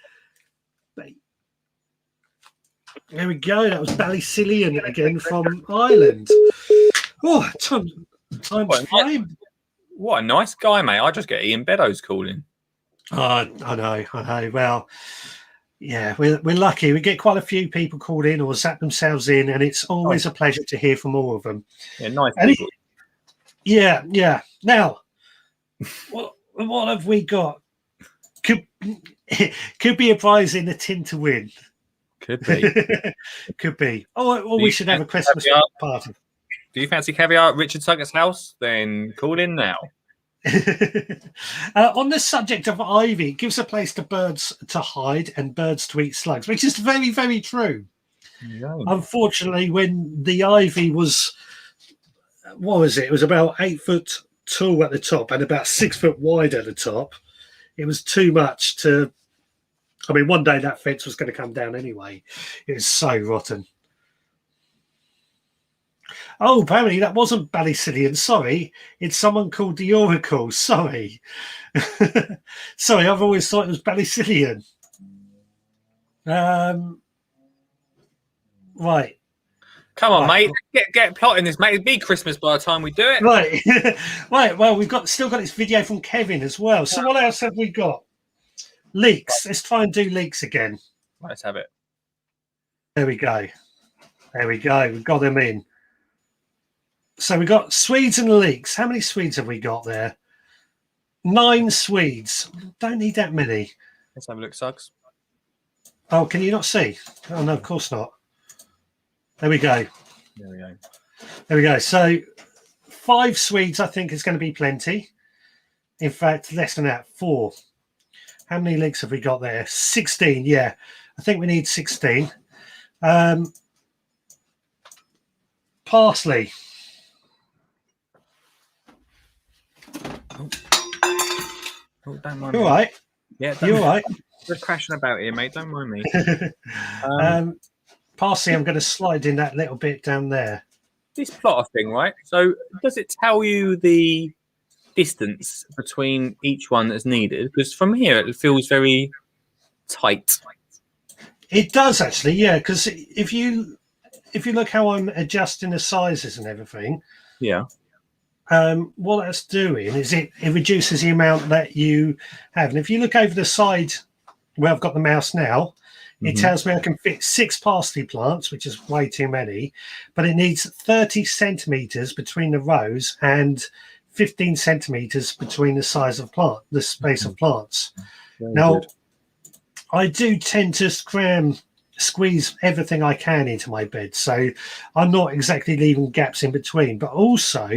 Speaker 2: There we go. That was Ballycillian again from Ireland. Oh, time's flying.
Speaker 1: What a nice guy, mate. I just get Ian Beddoes calling.
Speaker 2: I know. Well, yeah, we're lucky. We get quite a few people called in or zap themselves in, and it's always a pleasure to hear from all of them.
Speaker 1: Yeah, nice people.
Speaker 2: Yeah. Now, what have we got? Could be a prize in the tin to win.
Speaker 1: Could be.
Speaker 2: Could be. Oh, we should have a Christmas party.
Speaker 1: Do you fancy caviar at Richard Suggett's house? Then call in now.
Speaker 2: On the subject of ivy, it gives a place to birds to hide and birds to eat slugs, which is very, very true.
Speaker 1: Yeah.
Speaker 2: Unfortunately, when the ivy was, what was it? It was about 8 foot tall at the top and about 6 foot wide at the top. It was too much to. I mean, one day that fence was going to come down anyway. It was so rotten. Oh, apparently that wasn't Ballycillian. Sorry, it's someone called the Oracle. Sorry. Sorry, I've always thought it was Ballycillian. Right.
Speaker 1: Come on, mate. Get plotting this, mate. It'll be Christmas by the time we do it.
Speaker 2: Right. Right. Well, we've still got this video from Kevin as well. So what else have we got? Leeks. Let's try and do leeks again.
Speaker 1: Let's have it.
Speaker 2: There we go. We've got them in. So we've got Swedes and leeks. How many Swedes have we got there? 9 Swedes. Don't need that many.
Speaker 1: Let's have a look, Suggs.
Speaker 2: Oh, can you not see? Oh no, of course not. There we go.
Speaker 1: There we go.
Speaker 2: There we go. So 5 Swedes, I think, is going to be plenty. In fact, less than that, 4. How many leeks have we got there? 16. Yeah, I think we need 16. Parsley.
Speaker 1: Oh, don't mind
Speaker 2: You
Speaker 1: me.
Speaker 2: all right?
Speaker 1: Yeah,
Speaker 2: You all right?
Speaker 1: Just crashing about here, mate. Don't mind me.
Speaker 2: Parsley, I'm going to slide in that little bit down there.
Speaker 1: This plotter thing, right? So, does it tell you the distance between each one that's needed? Because from here, it feels very tight.
Speaker 2: It does actually, yeah. Because if you look how I'm adjusting the sizes and everything,
Speaker 1: Yeah.
Speaker 2: what that's doing is it reduces the amount that you have. And if you look over the side where I've got the mouse now, it tells me I can fit 6 parsley plants, which is way too many, but it needs 30 centimeters between the rows and 15 centimeters between the size of plant, the space of plants.
Speaker 1: Very
Speaker 2: now,
Speaker 1: good.
Speaker 2: I do tend to squeeze everything I can into my bed, so I'm not exactly leaving gaps in between. But also,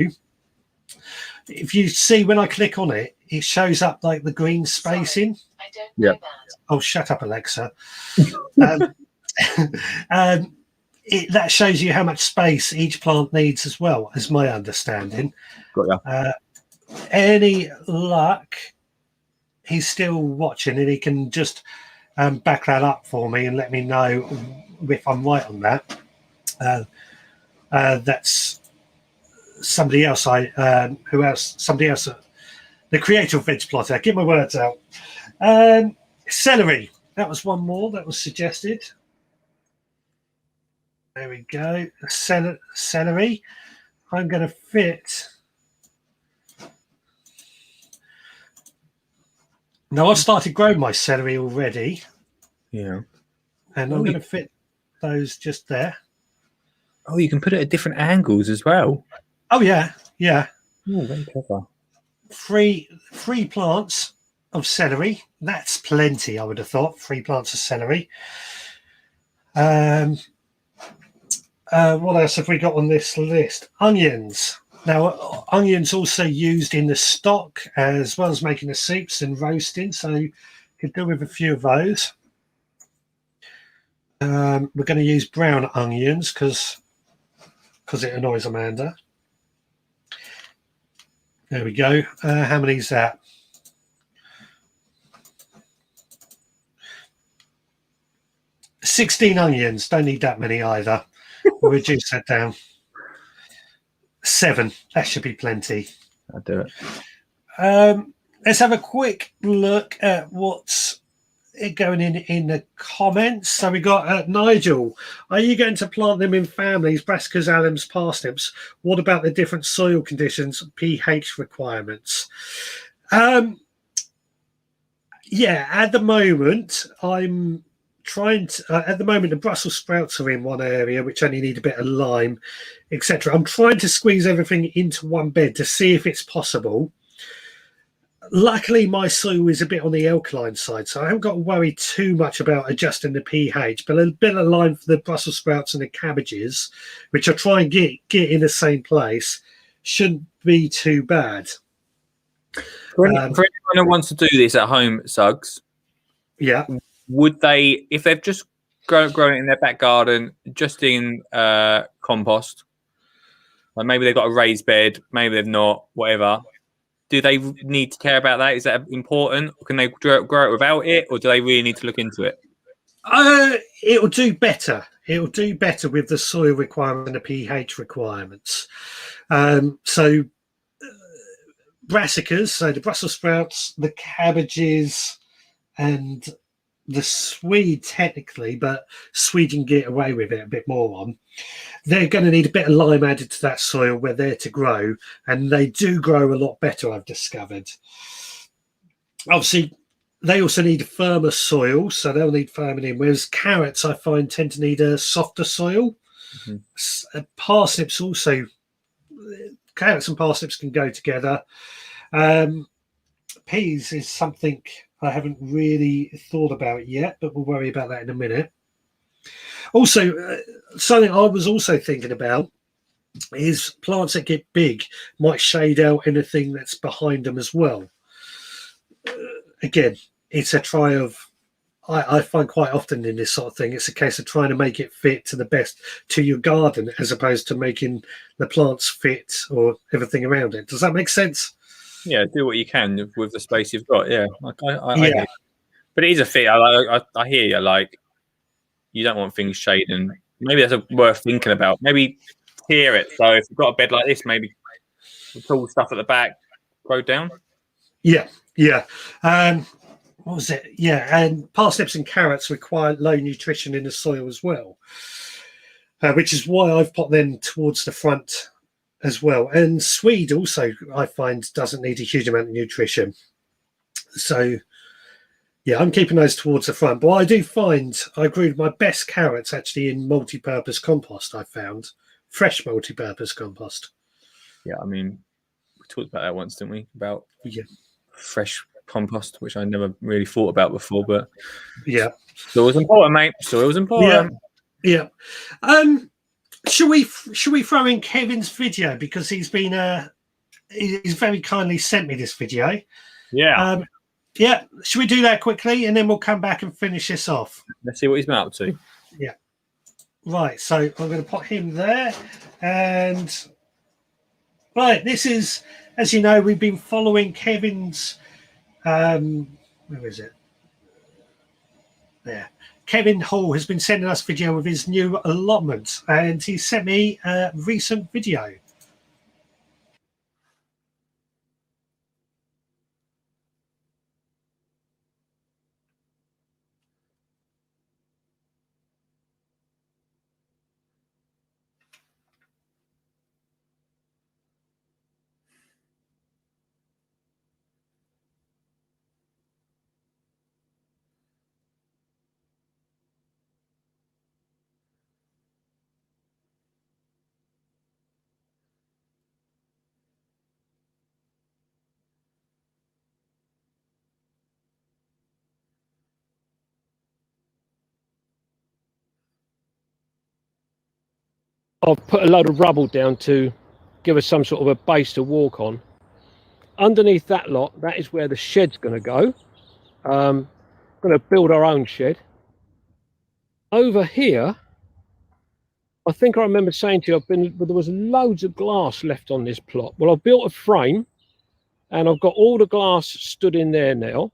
Speaker 2: if you see when I click on it, it shows up like the green spacing.
Speaker 4: I don't know that.
Speaker 2: Oh, shut up, Alexa. That shows you how much space each plant needs as well, as my understanding.
Speaker 1: Got ya.
Speaker 2: Any luck, he's still watching and he can just back that up for me and let me know if I'm right on that. That's somebody else. Who else? Somebody else. The creator of Veg Plotter. Get my words out. Celery. That was one more that was suggested. There we go. Celery. I'm going to fit. Now, I've started growing my celery already.
Speaker 1: Yeah.
Speaker 2: And I'm going to fit those just there.
Speaker 1: Oh, you can put it at different angles as well.
Speaker 2: Oh, yeah. Yeah.
Speaker 1: Oh, very clever.
Speaker 2: 3 plants of celery. That's plenty, I would have thought. 3 plants of celery. What else have we got on this list? Onions. Now, onions also used in the stock as well as making the soups and roasting, so you could do with a few of those. We're going to use brown onions because it annoys Amanda. There we go. How many is that? $16 onions. Don't need that many either. We'll reduce that down. 7. That should be plenty.
Speaker 1: I'll do it.
Speaker 2: Let's have a quick look at what's going in the comments. So we got Nigel. Are you going to plant them in families, brassicas, alums, parsnips? What about the different soil conditions, pH requirements? Yeah, at the moment, I'm trying to at the moment the Brussels sprouts are in one area which only need a bit of lime, etc. I'm trying to squeeze everything into one bed to see if it's possible. Luckily my soil is a bit on the alkaline side, so I haven't got to worry too much about adjusting the pH, but a bit of lime for the Brussels sprouts and the cabbages, which I'll try and get in the same place, shouldn't be too bad.
Speaker 1: For anyone who wants to do this at home, Suggs,
Speaker 2: yeah,
Speaker 1: would they, if they've just grown it in their back garden, just in compost, like maybe they've got a raised bed, maybe they've not, whatever, do they need to care about that? Is that important? Can they grow it without it, or do they really need to look into it?
Speaker 2: It'll do better. It'll do better with the soil requirement and the pH requirements. So brassicas, so the Brussels sprouts, the cabbages, and the Swede technically, but Swede can get away with it a bit more on. They're going to need a bit of lime added to that soil where they're to grow, and they do grow a lot better, I've discovered. Obviously, they also need a firmer soil, so they'll need firming in, whereas carrots, I find, tend to need a softer soil. Parsnips also, carrots and parsnips can go together. Peas is something I haven't really thought about yet, but we'll worry about that in a minute. Also, something I was also thinking about is plants that get big might shade out anything that's behind them as well. Again, it's a try of, I find quite often in this sort of thing, it's a case of trying to make it fit to the best to your garden as opposed to making the plants fit or everything around it. Does that make sense?
Speaker 1: Yeah, do what you can with the space you've got. Yeah, I
Speaker 2: Yeah.
Speaker 1: hear. But it is a fit. I hear you. Like, you don't want things shading. Maybe that's worth thinking about. Maybe tier it. So if you've got a bed like this, maybe the tall stuff at the back, grow down.
Speaker 2: Yeah. What was it? Yeah, and parsnips and carrots require low nutrition in the soil as well, which is why I've put them towards the front as well. And swede also, I find, doesn't need a huge amount of nutrition. So, yeah, I'm keeping those towards the front. But I do find I grew my best carrots actually in multi-purpose compost. I found fresh multi-purpose compost.
Speaker 1: Yeah, I mean, we talked about that once, didn't we? About fresh compost, which I never really thought about before. But
Speaker 2: yeah,
Speaker 1: soil's important, mate. Soil's important.
Speaker 2: Yeah. Should we throw in Kevin's video because he's been he's very kindly sent me this video.
Speaker 1: Yeah.
Speaker 2: Yeah. Should we do that quickly and then we'll come back and finish this off?
Speaker 1: Let's see what he's been up to.
Speaker 2: Yeah. Right. So I'm going to put him there, and right. This is, as you know, we've been following Kevin's. Where is it? There. Kevin Hall has been sending us video of his new allotment, and he sent me a recent video.
Speaker 4: I've put a load of rubble down to give us some sort of a base to walk on. Underneath that lot, that is where the shed's going to go. Going to build our own shed. Over here, I think I remember saying to you, there was loads of glass left on this plot. Well, I've built a frame and I've got all the glass stood in there now.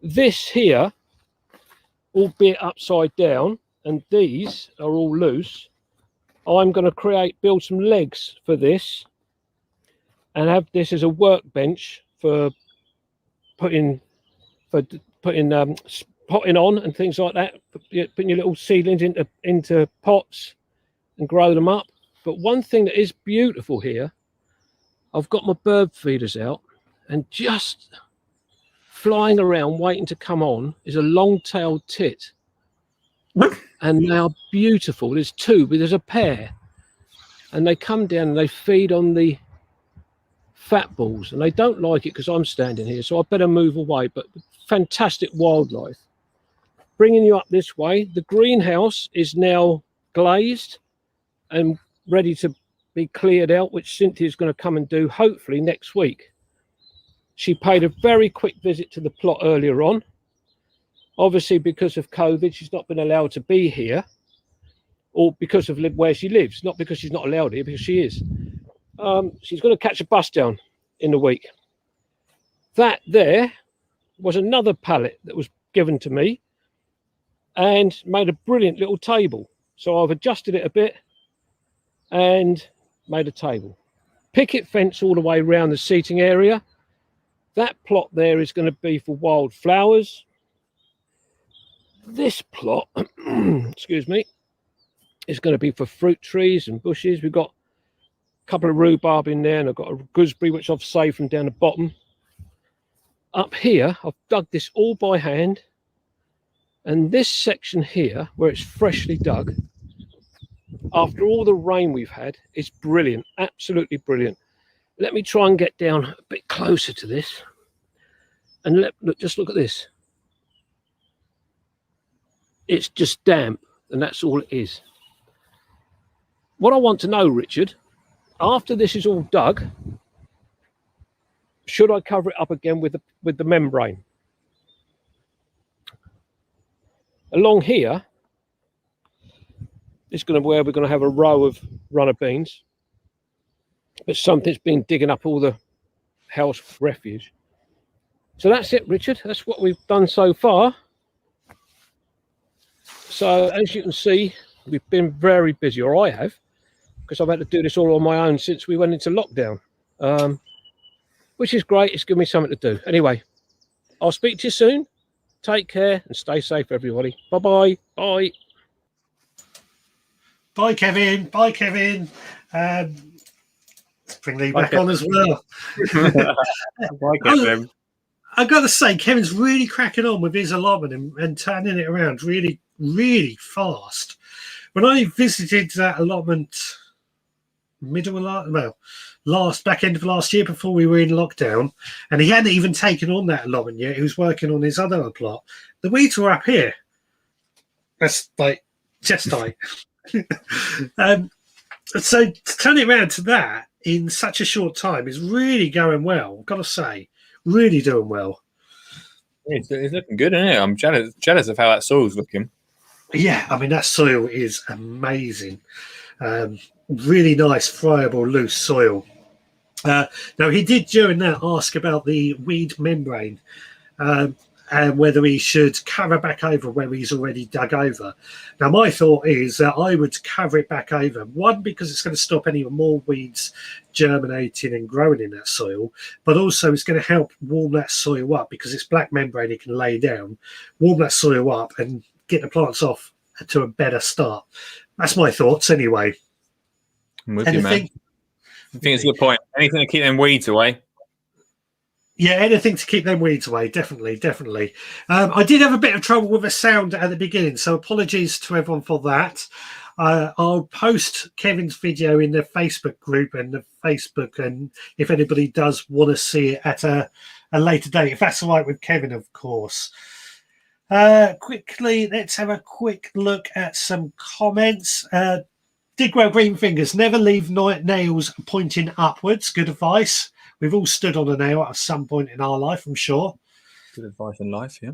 Speaker 4: This here, albeit upside down, and these are all loose. I'm going to build some legs for this and have this as a workbench for putting potting on and things like that, putting your little seedlings into pots and grow them up. But one thing that is beautiful here, I've got my bird feeders out, and just flying around waiting to come on is a long-tailed tit. And they are beautiful. There's two, but there's a pair, and they come down and they feed on the fat balls, and they don't like it because I'm standing here, so I better move away. But fantastic wildlife. Bringing you up this way, the greenhouse is now glazed and ready to be cleared out, which Cynthia's going to come and do hopefully next week. She paid a very quick visit to the plot earlier on. Obviously, because of COVID, she's not been allowed to be here, or because of where she lives, not because she's not allowed here, because she is. She's going to catch a bus down in the week. That there was another pallet that was given to me and made a brilliant little table. So I've adjusted it a bit and made a table. Picket fence all the way around the seating area. That plot there is going to be for wildflowers. This plot, excuse me, is going to be for fruit trees and bushes. We've got a couple of rhubarb in there, and I've got a gooseberry which I've saved from down the bottom. Up here, I've dug this all by hand, and this section here, where it's freshly dug, after all the rain we've had, is brilliant, absolutely brilliant. Let me try and get down a bit closer to this. And look, just look at this. It's just damp, and that's all it is. What I want to know, Richard, after this is all dug, should I cover it up again with the membrane? Along here is where we're going to have a row of runner beans, but something's been digging up all the house refuse. So that's it, Richard. That's what we've done so far. So as you can see, we've been very busy, or I have, because I've had to do this all on my own since we went into lockdown, which is great. It's given me something to do. Anyway, I'll speak to you soon. Take care and stay safe, everybody. Bye-bye. Bye.
Speaker 2: Bye, Kevin. Bye, Kevin. Let's bring Lee back on as well.
Speaker 1: Bye, Kevin.
Speaker 2: I've got to say, Kevin's really cracking on with his allotment and turning it around really, really fast. When I visited that allotment back end of last year before we were in lockdown, and he hadn't even taken on that allotment yet. He was working on his other plot. The weeds were up here. That's like chest height. So to turn it around to that in such a short time is really going well. I've got to say, really doing well.
Speaker 1: It's looking good, isn't it? I'm jealous of how that soil's looking.
Speaker 2: Yeah, I mean, that soil is amazing. Really nice, friable, loose soil. Now, he did during that ask about the weed membrane and whether he should cover back over where he's already dug over. Now, my thought is that I would cover it back over. One, because it's going to stop any more weeds germinating and growing in that soil, but also it's going to help warm that soil up because it's black membrane he can lay down, warm that soil up and get the plants off to a better start. That's my thoughts anyway.
Speaker 1: I'm with you, man. I think it's a good point. Anything to keep them weeds away.
Speaker 2: Yeah, anything to keep them weeds away. Definitely, definitely. I did have a bit of trouble with the sound at the beginning, so apologies to everyone for that. I'll post Kevin's video in the Facebook group and the Facebook, and if anybody does want to see it at a later date, if that's all right with Kevin, of course. Quickly, let's have a quick look at some comments. Digwell Green Fingers, never leave nails pointing upwards. Good advice. We've all stood on a nail at some point in our life, I'm sure.
Speaker 1: Good advice in life, yeah.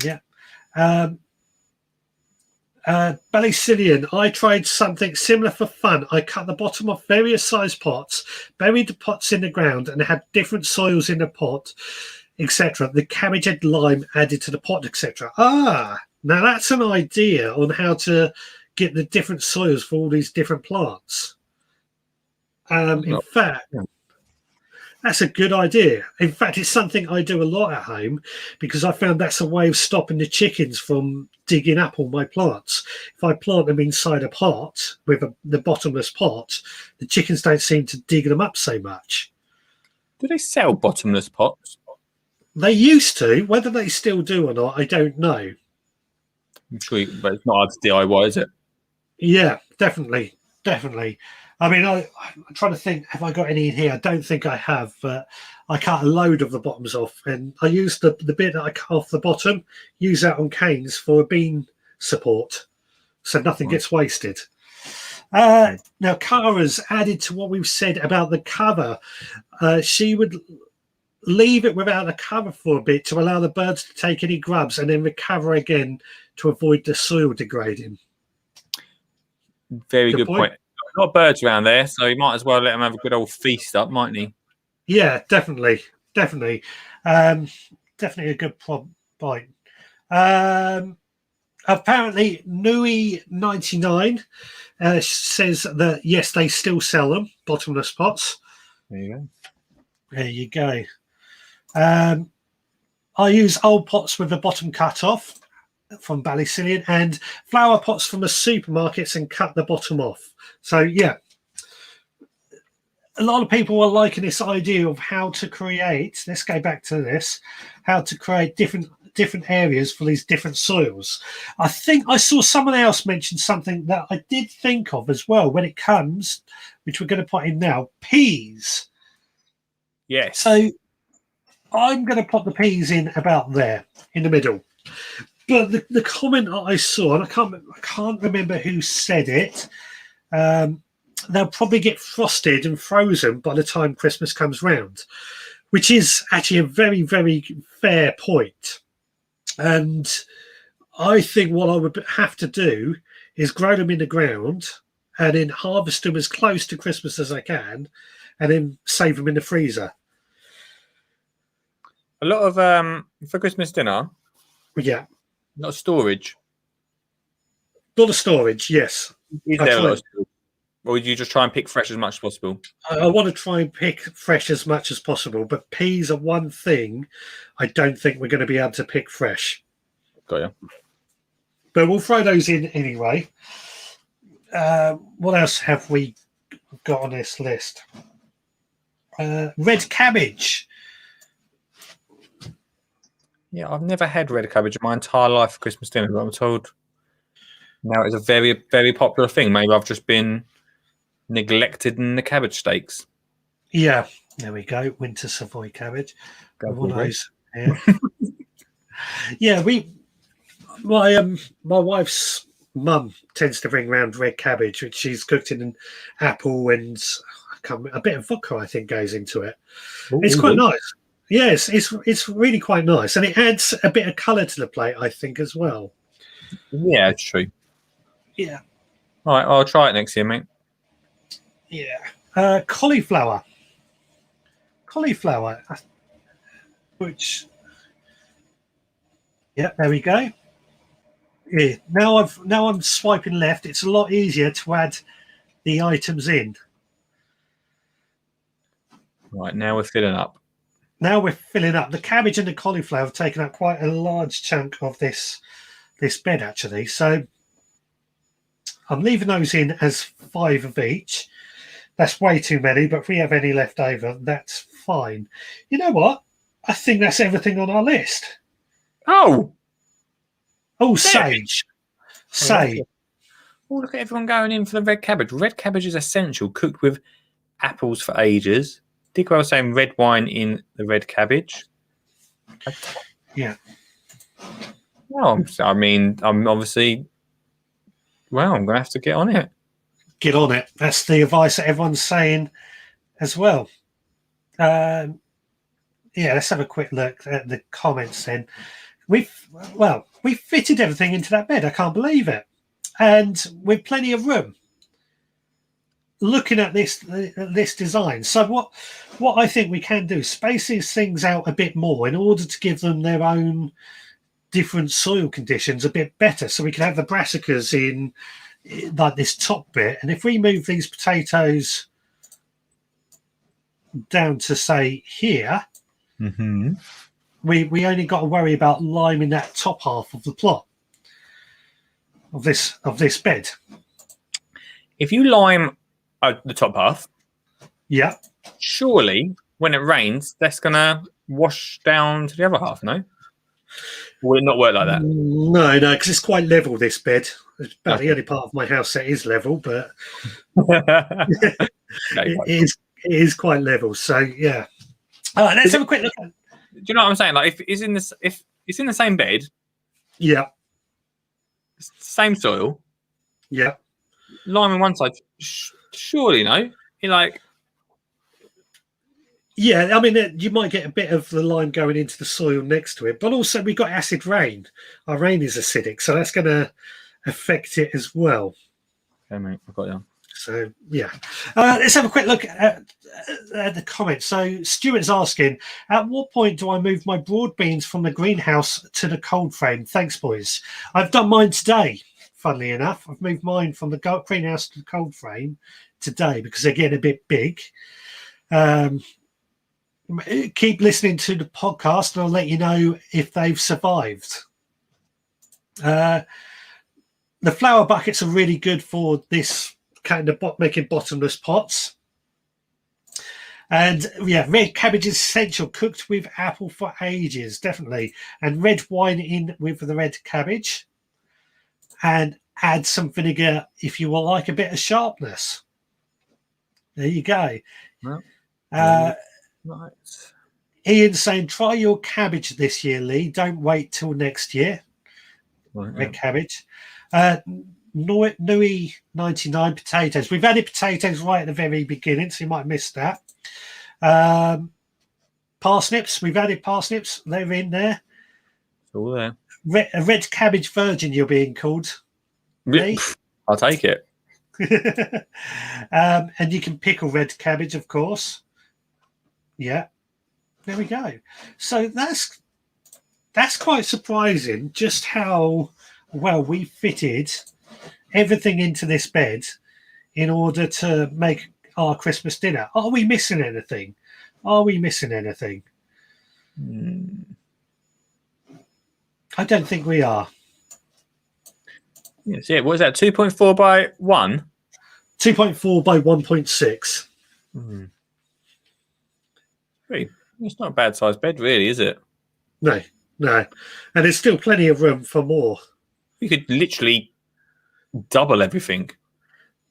Speaker 2: Yeah. Ballycillian, I tried something similar for fun. I cut the bottom off various size pots, buried the pots in the ground, and had different soils in the pot, etc. The cabbage had lime added to the pot, etc. Now that's an idea on how to get the different soils for all these different plants. In fact, that's a good idea. In fact, it's something I do a lot at home because I found that's a way of stopping the chickens from digging up all my plants. If I plant them inside a pot with the bottomless pot, the chickens don't seem to dig them up so much.
Speaker 1: Do they sell bottomless pots?
Speaker 2: They used to. Whether they still do or not, I don't know.
Speaker 1: I'm sure, but it's not hard to DIY, is it?
Speaker 2: Yeah, definitely. I mean, I'm trying to think, have I got any in here? I don't think I have, but I cut a load of the bottoms off, and I used the bit that I cut off the bottom, use that on canes for a bean support, so nothing gets wasted. Now, Kara's added to what we've said about the cover. She would leave it without a cover for a bit to allow the birds to take any grubs and then recover again to avoid the soil degrading.
Speaker 1: Very good point. A lot of birds around there, so you might as well let them have a good old feast up, mightn't he?
Speaker 2: Yeah, definitely. Definitely a good point. Apparently, Nui99 says that, yes, they still sell them, bottomless pots. There you go. I use old pots with the bottom cut off from Ballycillian and flower pots from the supermarkets and cut the bottom off. So, yeah, a lot of people are liking this idea of how to create, let's go back to this, how to create different areas for these different soils. I think I saw someone else mention something that I did think of as well when it comes, which we're going to put in now, peas.
Speaker 1: Yes.
Speaker 2: So I'm going to pop the peas in about there, in the middle. But the comment that I saw, and I can't remember who said it, they'll probably get frosted and frozen by the time Christmas comes round, which is actually a very, very fair point. And I think what I would have to do is grow them in the ground and then harvest them as close to Christmas as I can, and then save them in the freezer.
Speaker 1: A lot of for Christmas dinner.
Speaker 2: Yeah.
Speaker 1: A lot of storage.
Speaker 2: A lot of storage, yes.
Speaker 1: Is there a lot of storage? Or would you just try and pick fresh as much as possible?
Speaker 2: I want to try and pick fresh as much as possible, but peas are one thing I don't think we're going to be able to pick fresh.
Speaker 1: Got you.
Speaker 2: But we'll throw those in anyway. What else have we got on this list? Red cabbage.
Speaker 1: Yeah, I've never had red cabbage in my entire life for Christmas dinner, but I'm told now it's a very, very popular thing. Maybe I've just been neglected in the cabbage steaks.
Speaker 2: Yeah, there we go. Winter Savoy cabbage. One of those. Yeah, yeah. My wife's mum tends to bring round red cabbage, which she's cooked in an apple and a bit of vodka, I think, goes into it.
Speaker 1: Ooh,
Speaker 2: it's quite nice. Yes, it's really quite nice, and it adds a bit of colour to the plate, I think, as well.
Speaker 1: Yeah, it's true.
Speaker 2: Yeah.
Speaker 1: All right, I'll try it next year, mate.
Speaker 2: Yeah. Cauliflower, which, yeah, there we go. Yeah. Now I'm swiping left. It's a lot easier to add the items in.
Speaker 1: Right, now we're filling up.
Speaker 2: Now we're filling up. The cabbage and the cauliflower have taken up quite a large chunk of this bed, actually. So I'm leaving those in as 5 of each. That's way too many, but if we have any left over, that's fine. You know what? I think that's everything on our list.
Speaker 1: Oh,
Speaker 2: sage. Sage.
Speaker 1: Oh, look at everyone going in for the red cabbage. Red cabbage is essential, cooked with apples for ages. Dickwell saying red wine in the red cabbage.
Speaker 2: Yeah.
Speaker 1: Well, I mean, I'm obviously... Well, I'm going to have to get on it.
Speaker 2: Get on it. That's the advice that everyone's saying as well. Yeah, let's have a quick look at the comments then. We fitted everything into that bed. I can't believe it. And with plenty of room. Looking at this design. So what I think we can do, space these things out a bit more in order to give them their own different soil conditions a bit better. So we can have the brassicas in like this top bit. And if we move these potatoes down to, say, here, we only got to worry about liming that top half of the plot of this bed.
Speaker 1: If you lime the top half,
Speaker 2: yeah,
Speaker 1: surely when it rains, that's going to wash down to the other half, no? Will it not work like that?
Speaker 2: No, because it's quite level, this bed. It's about the only part of my house that is level, but it is quite level. So, yeah. Let's have a quick look at...
Speaker 1: Do you know what I'm saying? Like, if it's in the same bed,
Speaker 2: yeah,
Speaker 1: same soil,
Speaker 2: yeah,
Speaker 1: lime on one side, surely, no? You're like...
Speaker 2: Yeah, I mean, you might get a bit of the lime going into the soil next to it, but also we've got acid rain. Our rain is acidic, so that's going to affect it as well.
Speaker 1: Okay, mate, I've got you.
Speaker 2: So, yeah. Let's have a quick look at the comments. So, Stuart's asking, at what point do I move my broad beans from the greenhouse to the cold frame? Thanks, boys. I've done mine today, funnily enough. I've moved mine from the greenhouse to the cold frame today because they're getting a bit big. Keep listening to the podcast and I'll let you know if they've survived. The flower buckets are really good for this kind of making bottomless pots. And yeah, red cabbage is essential, cooked with apple for ages, definitely. And red wine in with the red cabbage. And add some vinegar if you will like a bit of sharpness. There you go.
Speaker 1: Well, right.
Speaker 2: Ian's saying, try your cabbage this year, Lee. Don't wait till next year.
Speaker 1: Right,
Speaker 2: Red cabbage. Nui 99 potatoes. We've added potatoes right at the very beginning, so you might have missed that. Parsnips. We've added parsnips. They're in there.
Speaker 1: It's all there.
Speaker 2: A red cabbage virgin, you're being called. Lee?
Speaker 1: I'll take it.
Speaker 2: And you can pickle red cabbage, of course. Yeah. There we go. So that's quite surprising just how well we fitted everything into this bed in order to make our Christmas dinner. Are we missing anything? I don't think we are.
Speaker 1: Yes, yeah. What is that? 2.4 by 1?
Speaker 2: 2.4 by 1.6.
Speaker 1: It's not a bad sized bed, really, is it?
Speaker 2: No. And there's still plenty of room for more.
Speaker 1: You could literally double everything.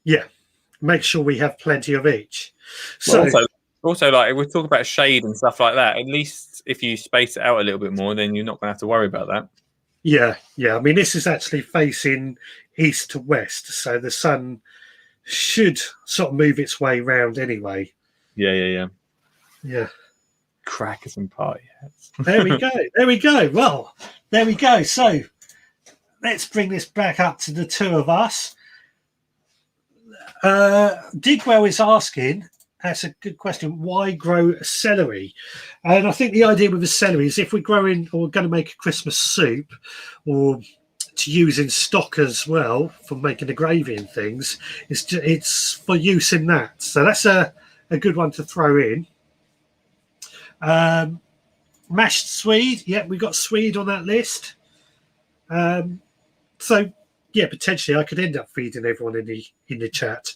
Speaker 2: Yeah. Make sure we have plenty of each.
Speaker 1: Well,
Speaker 2: So
Speaker 1: also, like, if we talk about shade and stuff like that, at least if you space it out a little bit more, then you're not going to have to worry about that.
Speaker 2: Yeah. I mean, this is actually facing east to west, so the sun should sort of move its way round anyway.
Speaker 1: Yeah.
Speaker 2: Crackers
Speaker 1: and party hats.
Speaker 2: There we go. Well, there we go. So let's bring this back up to the two of us. Digwell is asking, that's a good question, why grow celery? And I think the idea with the celery is if we're growing or going to make a Christmas soup or to use in stock as well for making the gravy and things, it's for use in that. So that's a good one to throw in. Mashed swede, we got swede on that list. So yeah, potentially I could end up feeding everyone in the chat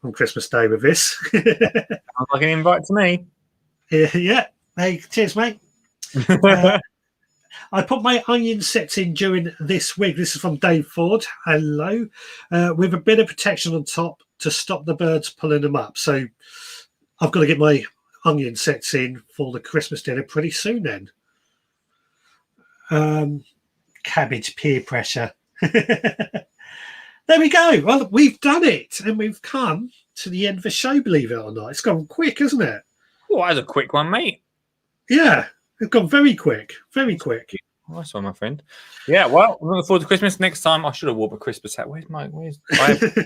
Speaker 2: on Christmas Day with this.
Speaker 1: Sounds like an invite to me.
Speaker 2: Yeah. Hey, cheers, mate. I put my onion sets in during this week. This is from Dave Ford. Hello. With a bit of protection on top to stop the birds pulling them up. So I've got to get my onion sets in for the Christmas dinner pretty soon then. Cabbage peer pressure. There we go. Well, we've done it and we've come to the end of the show, believe it or not. It's gone quick, isn't it?
Speaker 1: Oh, that was a quick one, mate.
Speaker 2: Yeah, it's gone very quick.
Speaker 1: Nice one, my friend. Yeah, well, I'm looking forward to Christmas. Next time, I should have worn a Christmas hat. Where's I have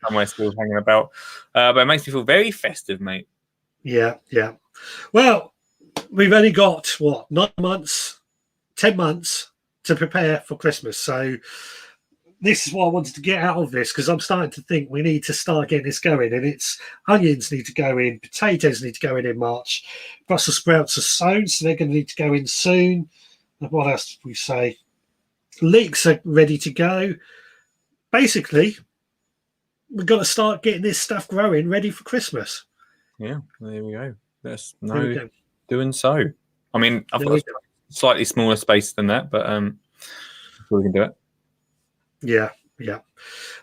Speaker 1: somewhere still hanging about. But it makes me feel very festive, mate.
Speaker 2: Yeah. Well, we've only got, 9 months, 10 months to prepare for Christmas. So this is what I wanted to get out of this, because I'm starting to think we need to start getting this going. And it's onions need to go in, potatoes need to go in March. Brussels sprouts are sown, so they're going to need to go in soon. And what else did we say? Leeks are ready to go. Basically, we've got to start getting this stuff growing, ready for Christmas.
Speaker 1: Yeah, there we go. There's no doing so. I mean, I've got a slightly smaller space than that, but we can do it.
Speaker 2: Yeah.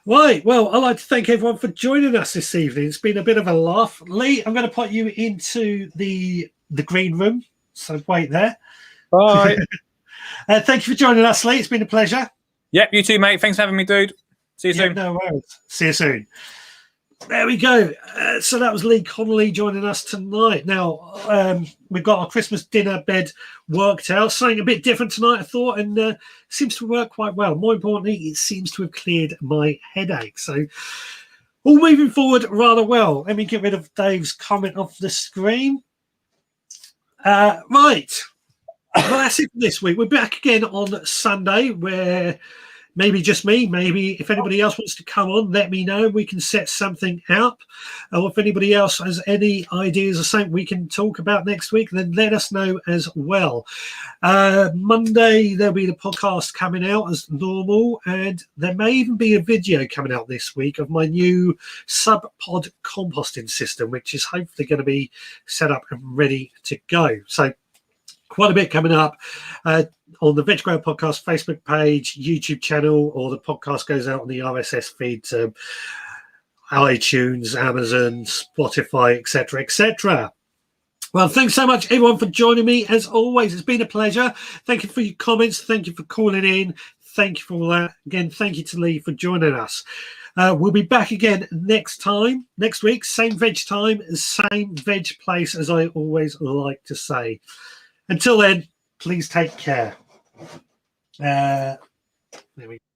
Speaker 2: Right. Well, I'd like to thank everyone for joining us this evening. It's been a bit of a laugh. Lee, I'm going to put you into the green room. So wait there.
Speaker 1: Bye.
Speaker 2: Thank you for joining us, Lee. It's been a pleasure.
Speaker 1: Yep, you too, mate. Thanks for having me, dude. See you soon.
Speaker 2: No worries. See you soon. There we go. So that was Lee Connolly joining us tonight. Now, we've got our Christmas dinner bed worked out. Something a bit different tonight, I thought, and seems to work quite well. More importantly, it seems to have cleared my headache. So all moving forward rather well. Let me get rid of Dave's comment off the screen. Right. Well, that's it for this week. We're back again on Sunday, where maybe just me, maybe if anybody else wants to come on, let me know. We can set something up. Or if anybody else has any ideas or something we can talk about next week, then let us know as well. Monday, there'll be the podcast coming out as normal. And there may even be a video coming out this week of my new sub-pod composting system, which is hopefully going to be set up and ready to go. So quite a bit coming up on the Veg Grower Podcast Facebook page, YouTube channel, or the podcast goes out on the RSS feed to iTunes, Amazon, Spotify, etc., etc. Well, thanks so much, everyone, for joining me. As always, it's been a pleasure. Thank you for your comments. Thank you for calling in. Thank you for all that. Again, thank you to Lee for joining us. We'll be back again next week, same veg time, same veg place, as I always like to say. Until then, please take care. There we go.